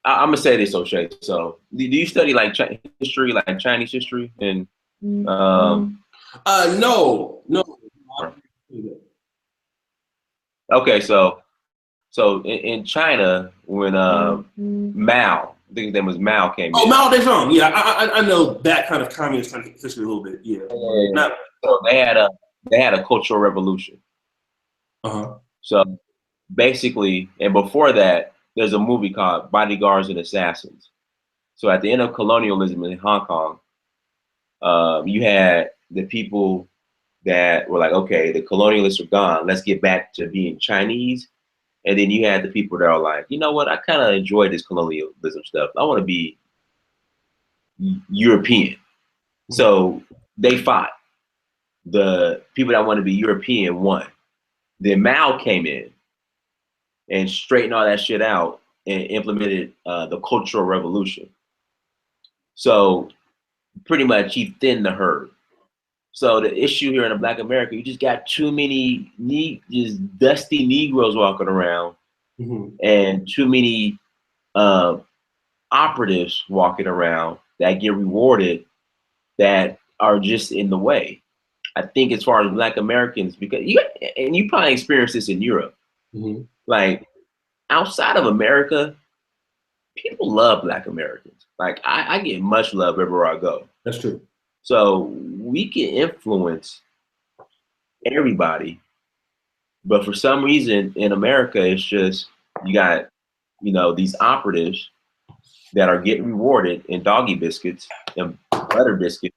I'm gonna say this, O'Shea. So, do you study like history, like Chinese history, and no. Okay, so in China, when Mao, I think his name was Mao, came in. Oh, Mao Zedong. Yeah, I know that kind of communist kind of history a little bit. Yeah. So they had a cultural revolution. So basically, and before that, there's a movie called Bodyguards and Assassins. So at the end of colonialism in Hong Kong, you had the people that were like, okay, the colonialists are gone. Let's get back to being Chinese. And then you had the people that are like, you know what? I kind of enjoy this colonialism stuff. I want to be European. So they fought. The people that want to be European won. Then Mao came in and straightened all that shit out and implemented the Cultural Revolution. So pretty much he thinned the herd. So the issue here in Black America, you just got too many just dusty Negroes walking around, and too many operatives walking around that get rewarded that are just in the way. I think as far as Black Americans, because you probably experienced this in Europe, like outside of America, people love Black Americans. Like I get much love everywhere I go. That's true. So we can influence everybody, but for some reason in America, it's just you got, these operatives that are getting rewarded in doggy biscuits and butter biscuits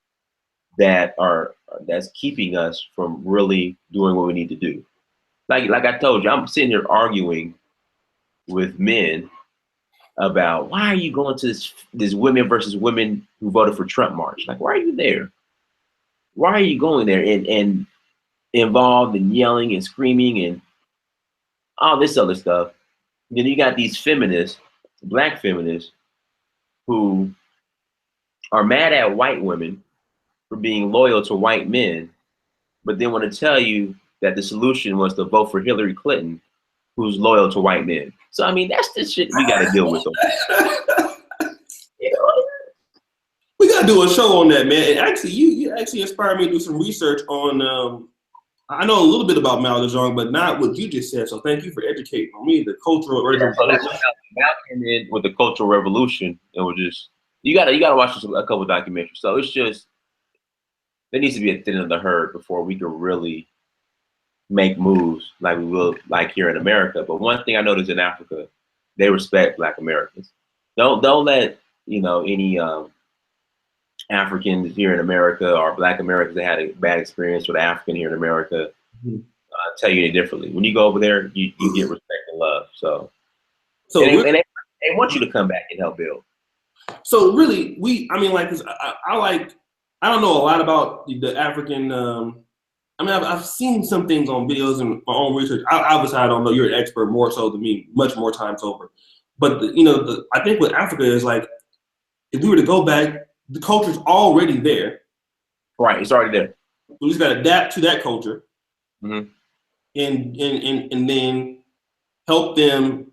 that's keeping us from really doing what we need to do. Like I told you, I'm sitting here arguing with men about why are you going to this women versus women who voted for Trump march? Like, why are you there? Why are you going there and involved in yelling and screaming and all this other stuff? Then you got these feminists, Black feminists, who are mad at white women for being loyal to white men, but then want to tell you that the solution was to vote for Hillary Clinton, who's loyal to white men. So, I mean, that's the shit we got to deal with. We got to do a show on that, man. And actually, you actually inspired me to do some research on, I know a little bit about Mao Zedong, but not what you just said. So thank you for educating on me, the cultural revolution. Mao came in with the Cultural Revolution, and we're just, you gotta watch a couple documentaries. So it's just, there needs to be a thinning of the herd before we can really make moves like we will, like here in America. But one thing I noticed in Africa, they respect Black Americans. Don't let any Africans here in America or Black Americans that had a bad experience with African here in America tell you any differently. When you go over there, you get respect and love. So and they want you to come back and help build. So really, I don't know a lot about the African. I've seen some things on videos and my own research. Obviously, I don't know. You're an expert more so than me, much more times over. But I think with Africa is like, if we were to go back, the culture's already there. Right, it's already there. We just got to adapt to that culture, and then help them,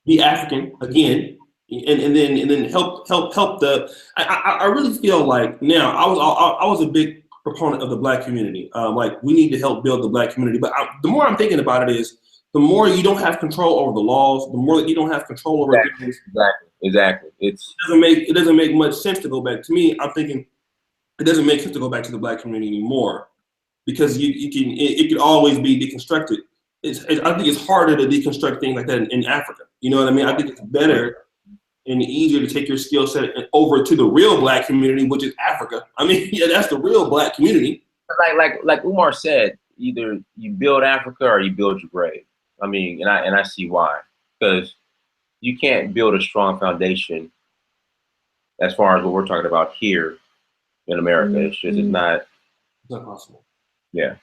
be African again. And then help the. I really feel like now I was a big proponent of the Black community. Like we need to help build the Black community. But the more I'm thinking about it is, the more you don't have control over the laws, the more that you don't have control over things. Exactly. It doesn't make much sense to go back. To me, I'm thinking it doesn't make sense to go back to the Black community anymore, because it can always be deconstructed. I think it's harder to deconstruct things like that in Africa. You know what I mean? I think it's better and easier to take your skill set over to the real Black community, which is Africa. I mean, yeah, that's the real Black community. Like Umar said, either you build Africa or you build your grave. I mean, and I see why, because you can't build a strong foundation as far as what we're talking about here in America. It's just it's not possible. Yeah.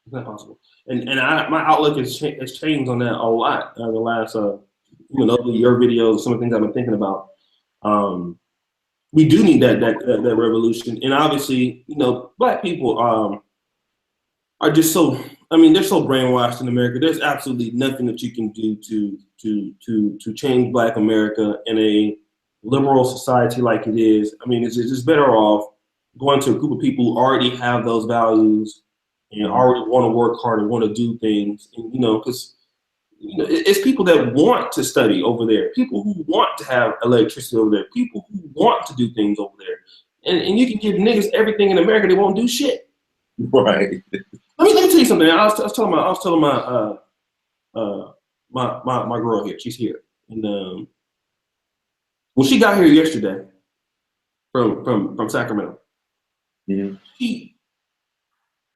It's not possible. And my outlook has changed on that a lot in the last, your videos, some of the things I've been thinking about. We do need that revolution. And obviously, Black people are just so, they're so brainwashed in America. There's absolutely nothing that you can do to change Black America in a liberal society like it is. It's just better off going to a group of people who already have those values and already want to work hard and want to do things. And, because it's people that want to study over there, people who want to have electricity over there, people who want to do things over there. And you can give niggas everything in America, they won't do shit. Right. Let me tell you something. I was telling my girl here. She's here, and when she got here yesterday from Sacramento,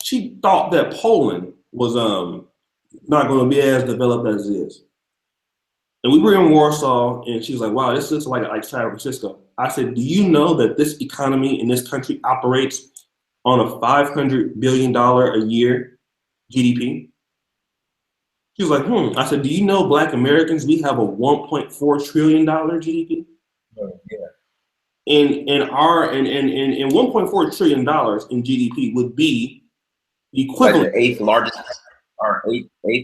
she thought that Poland was not going to be as developed as it is. And we were in Warsaw, and she was like, "Wow, this looks like San Francisco." I said, "Do you know that this economy in this country operates on a $500 billion a year GDP?" She was like, I said, "Do you know Black Americans, we have a $1.4 trillion GDP?" Oh, yeah. And $1.4 trillion in GDP would be the equivalent. Like the eighth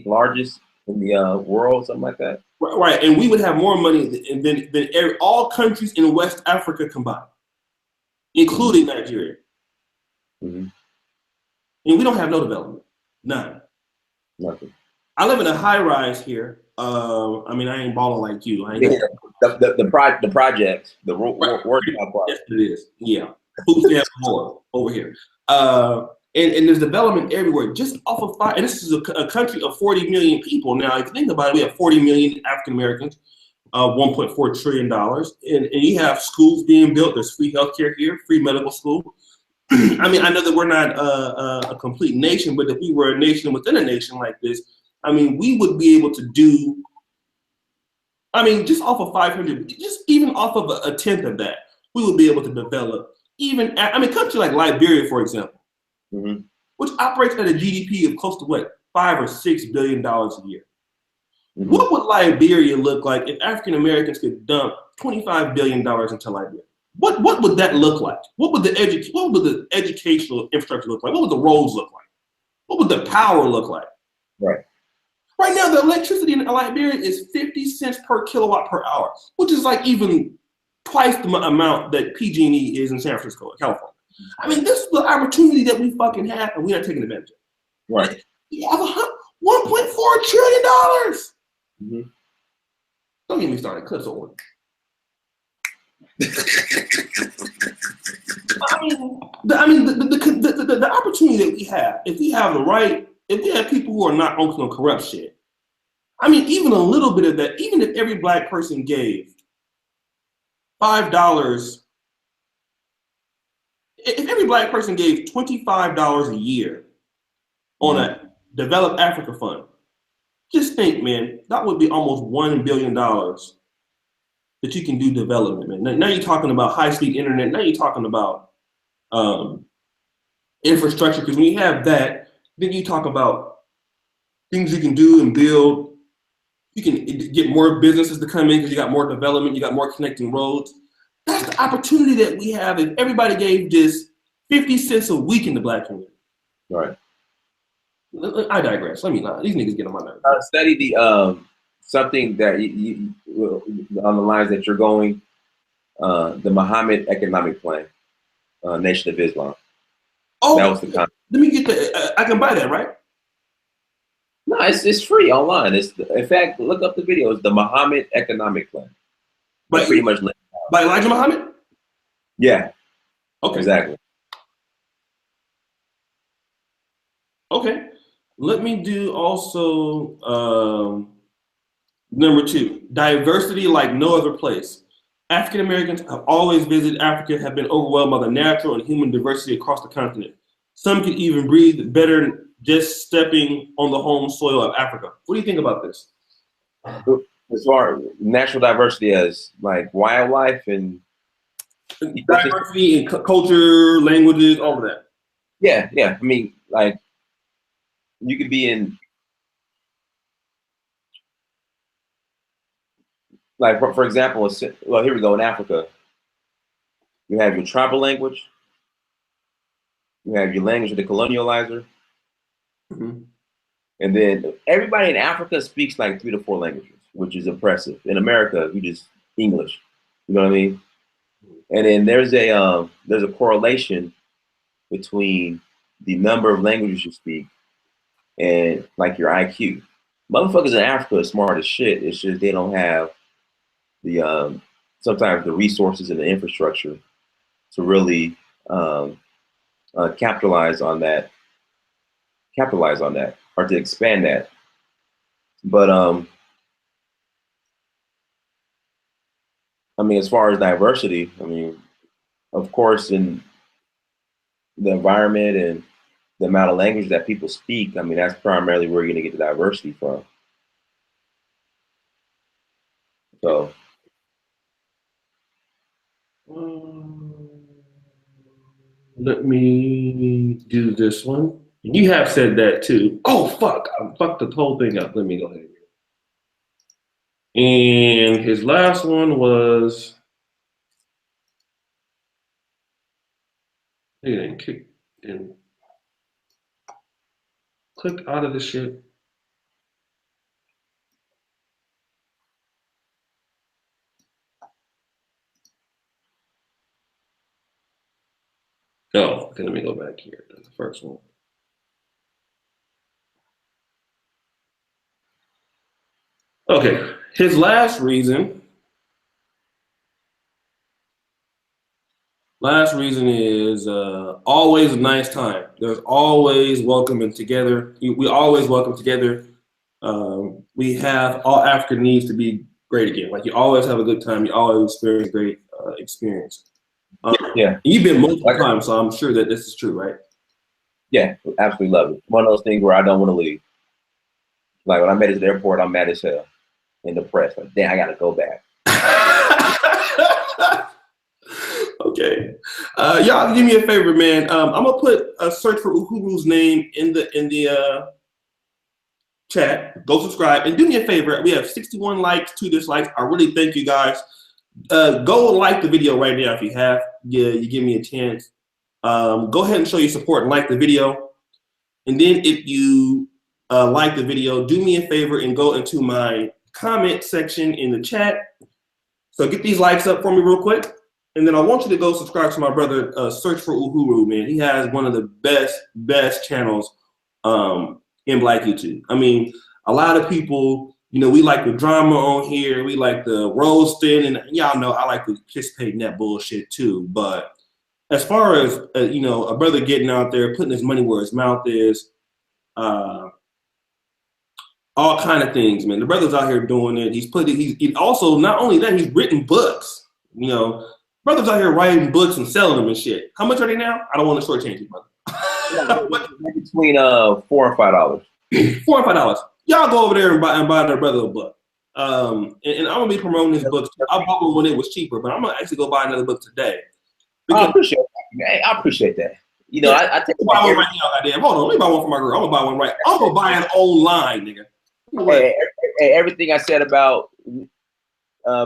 largest in the world, something like that. Right, and we would have more money than all countries in West Africa combined, including Nigeria. Mm-hmm. And we don't have no development, none. Nothing. I live in a high rise here. I ain't balling like you. The project, the working out part. Yes, it is. Yeah, food stamps more over here. And there's development everywhere, just off of five. And this is a country of 40 million people. Now, if you think about it, we have 40 million African Americans, $1.4 trillion, and you have schools being built. There's free healthcare here, free medical school. I know that we're not a complete nation, but if we were a nation within a nation like this, we would be able to do. Just off of 500, just even off of a tenth of that, we would be able to develop. Even a country like Liberia, for example. Mm-hmm. Which operates at a GDP of close to $5 or $6 billion a year. Mm-hmm. What would Liberia look like if African Americans could dump $25 billion into Liberia? What would that look like? What would the educational infrastructure look like? What would the roads look like? What would the power look like? Right. Right now, the electricity in Liberia is 50 cents per kilowatt per hour, which is even twice the amount that PG&E is in San Francisco, California. This is the opportunity that we fucking have, and we're not taking advantage of it. Right. You have $1.4 trillion. Mm-hmm. Don't get me started. Clips on. The opportunity that we have, if we have people who are not on corrupt shit, even a little bit of that, even if every Black person gave $5. If every Black person gave $25 a year on a Develop Africa fund, just think, man, that would be almost $1 billion that you can do development, man. Now you're talking about high-speed internet. Now you're talking about infrastructure, because when you have that, then you talk about things you can do and build. You can get more businesses to come in because you got more development, you got more connecting roads. That's the opportunity that we have if everybody gave just 50 cents a week in the Black community. Right. I digress. Let me not. These niggas get on my nerves. Study the something that you on the lines that you're going, the Muhammad Economic Plan, Nation of Islam. Oh, that was the concept. Let me get that. I can buy that, right? No, it's free online. In fact, look up the videos. The Muhammad Economic Plan. But pretty much by Elijah Muhammad. Yeah. Okay. Exactly. Okay. Let me do also number 2, diversity like no other place. African Americans have always visited Africa, have been overwhelmed by the natural and human diversity across the continent. Some can even breathe better just stepping on the home soil of Africa. What do you think about this? As far as natural diversity as like wildlife and diversity in culture, languages, all of that. Yeah. you could be in, like for example, well, here we go, in Africa, you have your tribal language, you have your language of the colonializer, and then everybody in Africa speaks like 3 to 4 languages, which is impressive. In America, we just English. You know what I mean? And then there's a correlation between the number of languages you speak and like your IQ. Motherfuckers in Africa are smart as shit. It's just they don't have the sometimes the resources and the infrastructure to really capitalize on that, or to expand that. But I mean, as far as diversity, I mean, of course, in the environment and the amount of language that people speak, I mean, that's primarily where you're going to get the diversity from. So, let me do this one. You have said that too. Oh, fuck. I fucked the whole thing up. Let me go ahead. And his last one was, he didn't kick and click out of the shit. Oh, okay, let me go back here to the first one. Okay, his last reason is always a nice time. There's always welcoming together. We always welcome together. We have all Africa needs to be great again. Like you always have a good time. You always experience a great experience. Yeah, you've been multiple times, so I'm sure that this is true, right? Yeah, absolutely love it. One of those things where I don't want to leave. Like when I made it to the airport, I'm mad as hell and depressed. Like, damn, I gotta go back. Okay, y'all do me a favor, man. I'm gonna put a Search for Uhuru's name in the chat. Go subscribe and do me a favor. We have 61 likes, 2 dislikes. I really thank you guys. Go like the video right now if you have. Yeah, you give me a chance. Go ahead and show your support and like the video. And then if you like the video, do me a favor and go into my comment section in the chat. So get these likes up for me real quick. And then I want you to go subscribe to my brother, Search for Uhuru, man. He has one of the best channels in Black YouTube. I mean, a lot of people, you know, we like the drama on here. We like the roasting. And y'all know I like to participate in that bullshit too. But as far as, you know, a brother getting out there, putting his money where his mouth is, all kind of things, man. The brother's out here doing it. He's also, not only that, he's written books, you know. Brothers out here writing books and selling them and shit. How much are they now? I don't want to shortchange you, brother. Between $4 and $5. $4 and $5. Y'all go over there and buy their brother a book. And I'm gonna be promoting his books. I bought one when it was cheaper, but I'm gonna actually go buy another book today. I appreciate that. Hey, I appreciate that. You know, I take buy one right now, goddamn. Hold on, let me buy one for my girl. I'm gonna buy one right. I'm gonna buy it online, nigga. Hey, everything I said about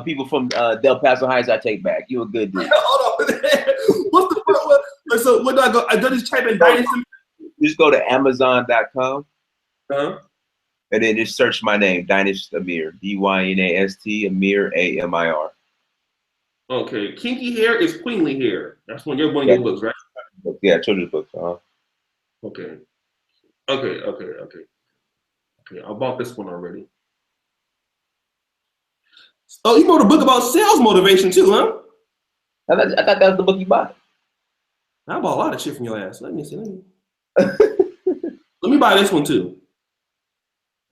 people from Del Paso Heights, I take back. You a good dude. Hold on. What's the first one? So what do I go? I just type in Dynasty. Just go to Amazon.com. Uh-huh. And then just search my name, Dynast Amir. DYNAST Amir AMIR. Okay. Kinky hair is queenly hair. That's one of your books, right? Yeah, children's books. Okay. Okay. I bought this one already. Oh, you wrote a book about sales motivation too, huh? I thought that was the book you bought. I bought a lot of shit from your ass. Let me see. Let me buy this one too.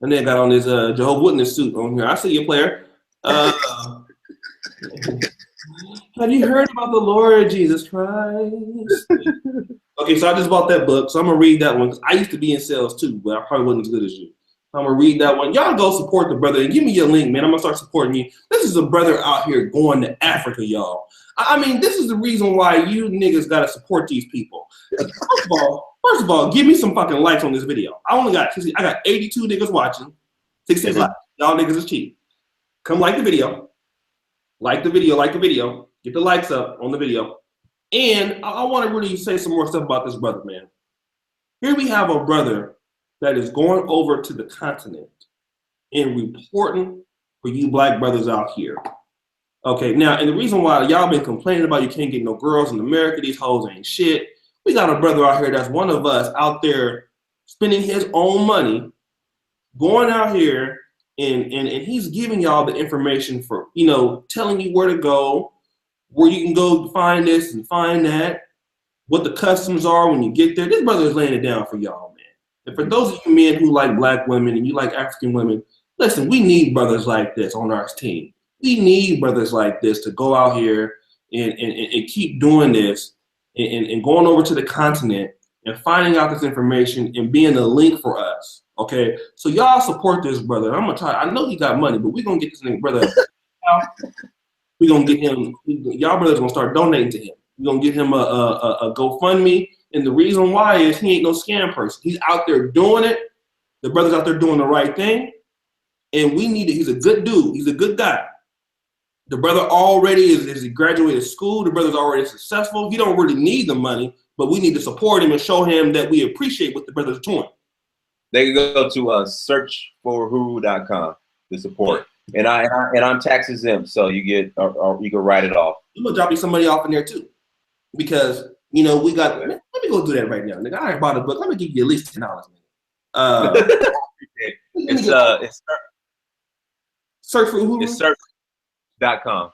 And then got on this Jehovah's Witness suit on here. I see you, player. Have you heard about the Lord Jesus Christ? Okay, so I just bought that book, so I'm gonna read that one because I used to be in sales too, but I probably wasn't as good as you. I'm gonna read that one. Y'all go support the brother and give me your link, man. I'm gonna start supporting you. This is a brother out here going to Africa, y'all. I mean, this is the reason why you niggas gotta support these people. First of all, First of all, give me some fucking likes on this video. I got 82 niggas watching, 66 likes. Y'all niggas is cheap. Come like the video. Like the video. Get the likes up on the video. And I want to really say some more stuff about this brother, man. Here we have a brother that is going over to the continent and reporting for you black brothers out here. Okay, now, and the reason why y'all been complaining about you can't get no girls in America, these hoes ain't shit. We got a brother out here that's one of us out there spending his own money, going out here, and he's giving y'all the information for, you know, telling you where to go, where you can go find this and find that, what the customs are when you get there. This brother is laying it down for y'all, man. And for those of you men who like black women and you like African women, listen, we need brothers like this on our team. We need brothers like this to go out here and keep doing this and going over to the continent and finding out this information and being a link for us. Okay, so y'all support this brother. I'm gonna try. I know he got money, but we're gonna get this nigga brother. We're gonna get him. Y'all brothers gonna start donating to him. We're gonna get him a GoFundMe. And the reason why is he ain't no scam person. He's out there doing it. The brother's out there doing the right thing. And we need it. He's a good dude. He's a good guy. The brother already is he graduated school. The brother's already successful. He don't really need the money, but we need to support him and show him that we appreciate what the brother's doing. They can go to searchforuhuru.com to support. And I'm tax exempt, so you get or you can write it off. I'm gonna drop you somebody off in there too, because you know we got. Let me go do that right now, nigga. I already bought a book. Let me give you at least $10, man. It's Search for Uhuru. It's search.com.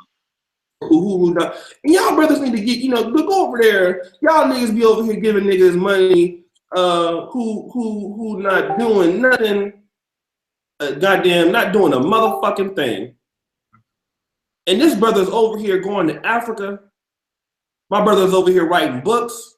Uhuru. And y'all brothers need to get, you know, go over there. Y'all niggas be over here giving niggas money. Who not doing nothing. Goddamn, not doing a motherfucking thing. And this brother's over here going to Africa. My brother's over here writing books.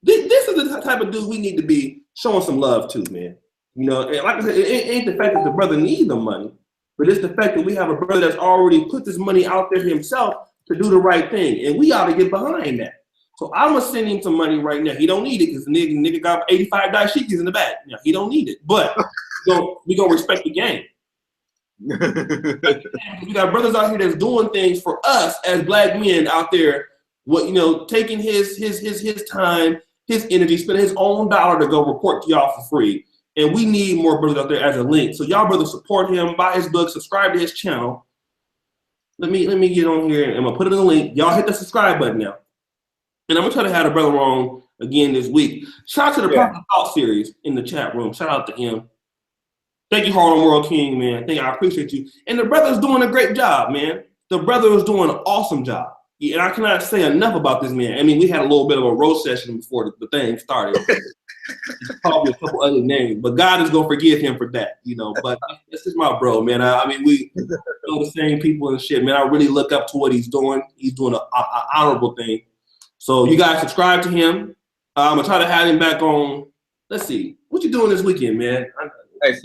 This is the type of dude we need to be showing some love to, man. You know, and like I said, it ain't the fact that the brother needs the money, but it's the fact that we have a brother that's already put this money out there himself to do the right thing. And we ought to get behind that. So I'm gonna send him some money right now. He don't need it because the nigga got 85 dashikis in the bag. Now, he don't need it, but we gonna respect the game. We got brothers out here that's doing things for us as black men out there. What, you know, taking his time, his energy, spending his own dollar to go report to y'all for free. And we need more brothers out there as a link. So y'all brothers support him, buy his book, subscribe to his channel. Let me get on here and I'm gonna put it in the link. Y'all hit the subscribe button now. And I'm gonna try to have the brother on again this week. Shout out to the Prophet Thought series in the chat room. Shout out to him. Thank you, Harlem World King, man. I appreciate you. And the brother's doing a great job, man. The brother is doing an awesome job. And I cannot say enough about this man. I mean, we had a little bit of a roast session before the thing started. Probably a couple other names, but God is gonna forgive him for that, you know. But this is my bro, man. I mean, we know the same people and shit, man. I really look up to what he's doing. He's doing an honorable thing. So you guys subscribe to him. I'm gonna try to have him back on. Let's see, what you doing this weekend, man? Hey,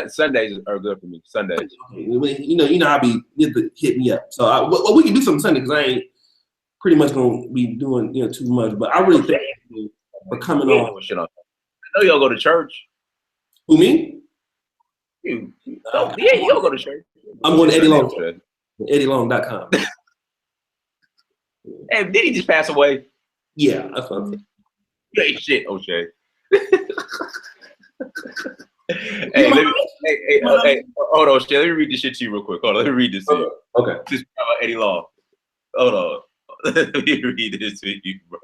Sundays are good for me. Sundays. You know, I'll be hit me up. So we can do something Sunday because I ain't pretty much gonna be doing too much. But I really thank you for coming on. I know y'all go to church. Who, me? You don't go to church. I'm going to Eddie Long. EddieLong.com. Hey, did he just pass away? Yeah, that's what I'm saying. You ain't shit, O'Shea. Hey, hold on, O'Shea. Let me read this shit to you real quick. Hold on, let me read this to you. Okay. This is about Eddie Long. Hold on. Let me read this to you, bro.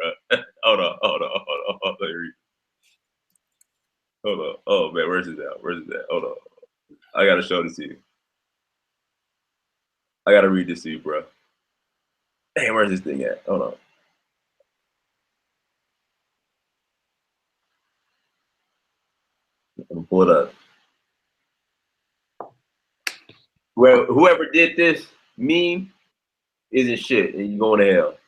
Hold on. Let me read. Hold on. Oh man, where's it at? Hold on. I gotta show this to you. I gotta read this to you, bro. Hey, where's this thing at? Hold on. I'm gonna pull it up. Well, whoever did this meme isn't shit, and you're going to hell.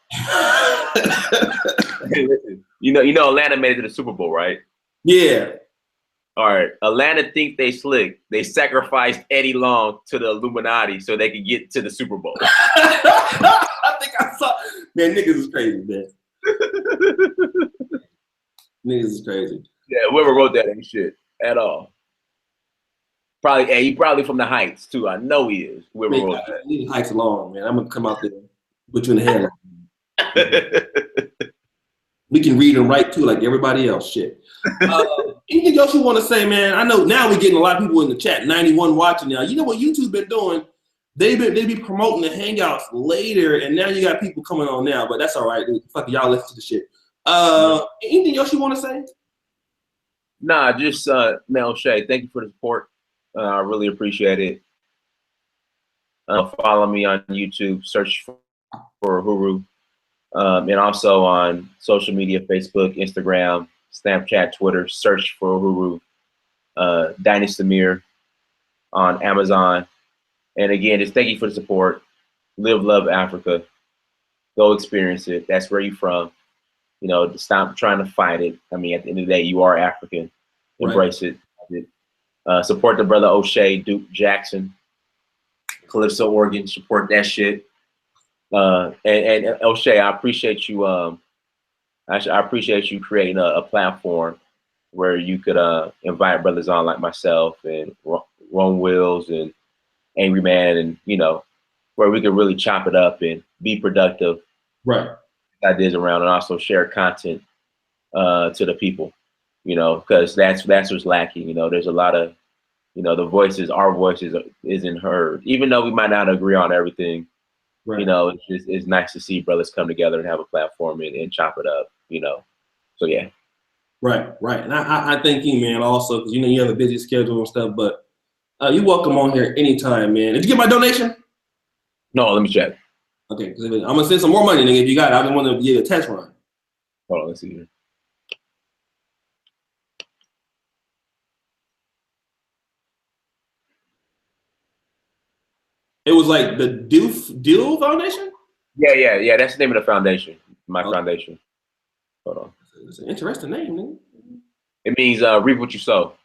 Listen, you know, Atlanta made it to the Super Bowl, right? Yeah. All right, Atlanta think they slick. They sacrificed Eddie Long to the Illuminati so they could get to the Super Bowl. I think I saw. Man, niggas is crazy, man. Niggas is crazy. Yeah, whoever wrote that ain't shit at all. Probably, hey, he probably from the Heights too. I know he is. Whoever wrote that. Leave the Heights alone, man. I'm gonna come out there, put you in the headline. We can read and write too, like everybody else. Shit. Anything else you want to say, man? I know now we're getting a lot of people in the chat. 91 watching now. You know what YouTube been doing? They be promoting the hangouts later, and now you got people coming on now. But that's all right. Fuck y'all, listen to the shit. Anything else you want to say? Nah, just Mel Shay. Thank you for the support. I really appreciate it. Follow me on YouTube. Search for Uhuru. And also on social media, Facebook, Instagram, Snapchat, Twitter, Search for Uhuru, Dynasty Samir on Amazon. And again, just thank you for the support. Live, love Africa. Go experience it. That's where you're from. You know, stop trying to fight it. I mean, at the end of the day, you are African. Embrace it. Support the brother O'Shea, Duke Jackson, Calypso, Oregon. Support that shit. And O'Shea, I appreciate you. I appreciate you creating a platform where you could invite brothers on like myself and Ron Wills and Angry Man, and you know, where we could really chop it up and be productive. Right. Ideas around, and also share content to the people. You know, because that's what's lacking. You know, there's a lot of, you know, our voices isn't heard, even though we might not agree on everything. Right. You know, it's nice to see brothers come together and have a platform and chop it up, you know. So, yeah. Right. And I thank you, man, also, because, you know, you have a busy schedule and stuff, but you're welcome on here anytime, man. Did you get my donation? No, let me check. Okay, I'm going to send some more money, nigga, if you got it. I just want to get a test run. Hold on, let's see here. It was like the Deal Foundation? Yeah. That's the name of the foundation. My foundation. Hold on. It's an interesting name, nigga. It means reap what you sow.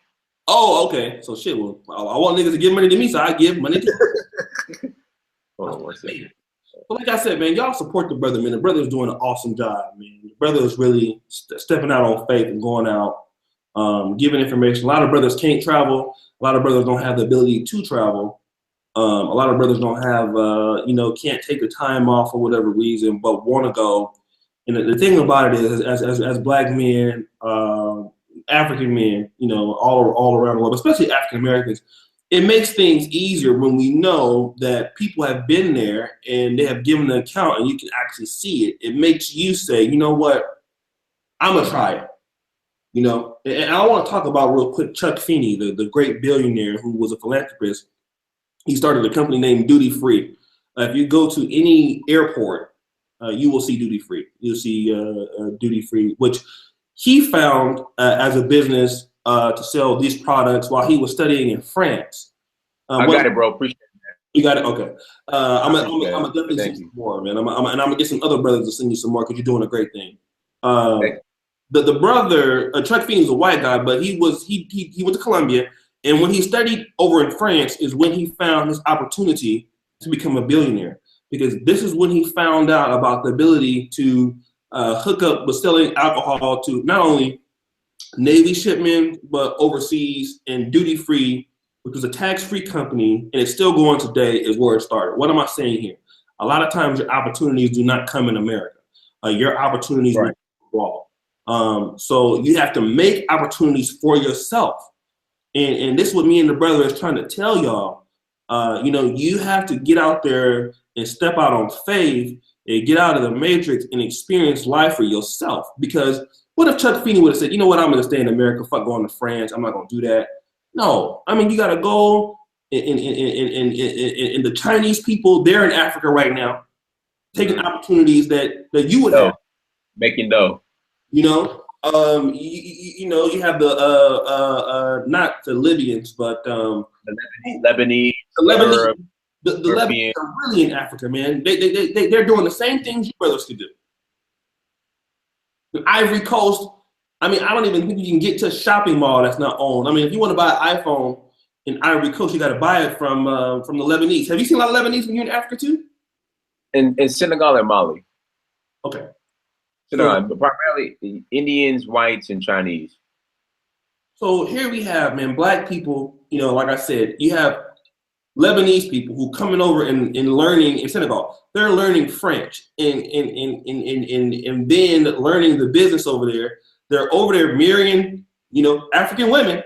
Oh, okay. So shit. Well, I want niggas to give money to me, so I give money to them. Hold on one second. But like I said, man, y'all support the brother, man. The brother is doing an awesome job, man. The brother is really stepping out on faith and going out, giving information. A lot of brothers can't travel. A lot of brothers don't have the ability to travel. A lot of brothers don't have, you know, can't take the time off for whatever reason, but want to go. And the thing about it is, as black men, African men, you know, all around the world, especially African Americans, it makes things easier when we know that people have been there and they have given an account and you can actually see it. It makes you say, you know what, I'm gonna try it. You know, and I want to talk about real quick Chuck Feeney, the great billionaire who was a philanthropist. He started a company named Duty Free. If you go to any airport, you will see Duty Free. You'll see Duty Free, which he found as a business to sell these products while he was studying in France. I got it, bro. Appreciate that. You got it? Okay. I'm gonna definitely send you some more, man. I'm gonna get some other brothers to send you some more because you're doing a great thing. The brother, Chuck Feeney, was a white guy, but he went to Columbia. And when he studied over in France is when he found his opportunity to become a billionaire, because this is when he found out about the ability to hook up with selling alcohol to not only Navy shipmen, but overseas, and Duty Free, which was a tax-free company, and it's still going today, is where it started. What am I saying here? A lot of times your opportunities do not come in America. Your opportunities will fall. So you have to make opportunities for yourself. And this is what me and the brother is trying to tell y'all. You know, you have to get out there and step out on faith and get out of the matrix and experience life for yourself. Because what if Chuck Feeney would have said, you know what, I'm going to stay in America, fuck going to France, I'm not going to do that. No, I mean, you got to go, and the Chinese people, they're in Africa right now, taking opportunities that you would have. Making dough. You know? You know, you have the not the Libyans, but the Lebanese. The Lebanese are really in Africa, man. They're doing the same things you brothers could do. The Ivory Coast. I mean, I don't even think you can get to a shopping mall that's not owned. I mean, if you want to buy an iPhone in Ivory Coast, you got to buy it from the Lebanese. Have you seen a lot of Lebanese when you're in Africa too? In Senegal and Mali. Okay. No, primarily Indians, whites, and Chinese. So here we have, man, black people, you know, like I said, you have Lebanese people who coming over and learning in Senegal. They're learning French and then learning the business over there. They're over there marrying, you know, African women,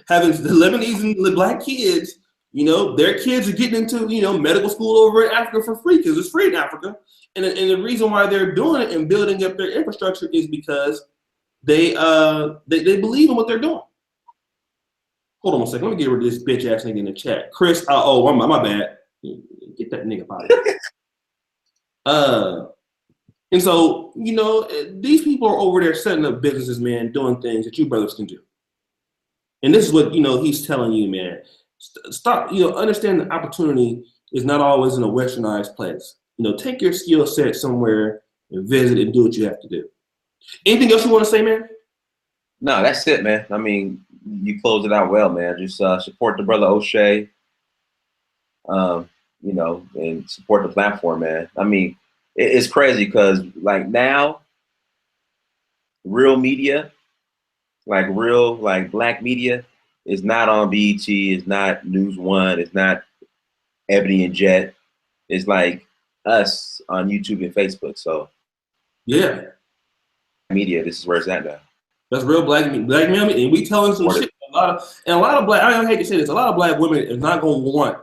having the Lebanese and the black kids. You know, their kids are getting into, you know, medical school over in Africa for free because it's free in Africa. And the reason why they're doing it and building up their infrastructure is because they believe in what they're doing. Hold on a second. Let me get rid of this bitch ass nigga in the chat. Chris, my bad. Get that nigga out of here. And so, you know, these people are over there setting up businesses, man, doing things that you brothers can do. And this is what, you know, he's telling you, man. Stop, you know, understand the opportunity is not always in a westernized place. You know, take your skill set somewhere and visit and do what you have to do. Anything else you want to say, man? No, that's it, man. I mean, you closed it out well, man. Just support the brother O'Shea, you know, and support the platform, man. I mean, it's crazy because, like, now, real media, like black media, is not on BET, it's not News One, it's not Ebony and Jet. It's like us on YouTube and Facebook. So, yeah, media, this is where it's at now. That's real black men, and we telling some shit. A lot of black. I hate to say this. A lot of black women is not gonna want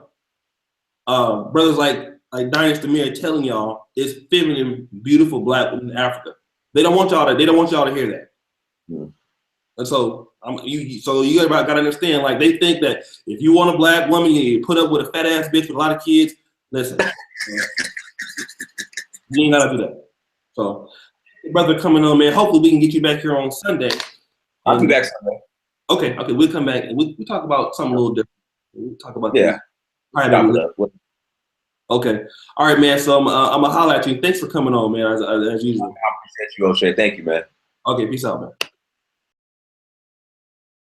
brothers like Dynasty Mir telling y'all it's feminine, beautiful black women in Africa. They don't want y'all to. They don't want y'all to hear that. Mm. And so you gotta understand. Like, they think that if you want a black woman, you put up with a fat ass bitch with a lot of kids. Listen, you ain't gotta do that. So, brother, coming on, man. Hopefully, we can get you back here on Sunday. I'll be back Sunday. Okay, we'll come back and we talk about something a little different. We'll talk about Okay, all right, man. So I'm gonna holler at you. Thanks for coming on, man. As usual. I appreciate you, O'Shea. Thank you, man. Okay, peace out, man.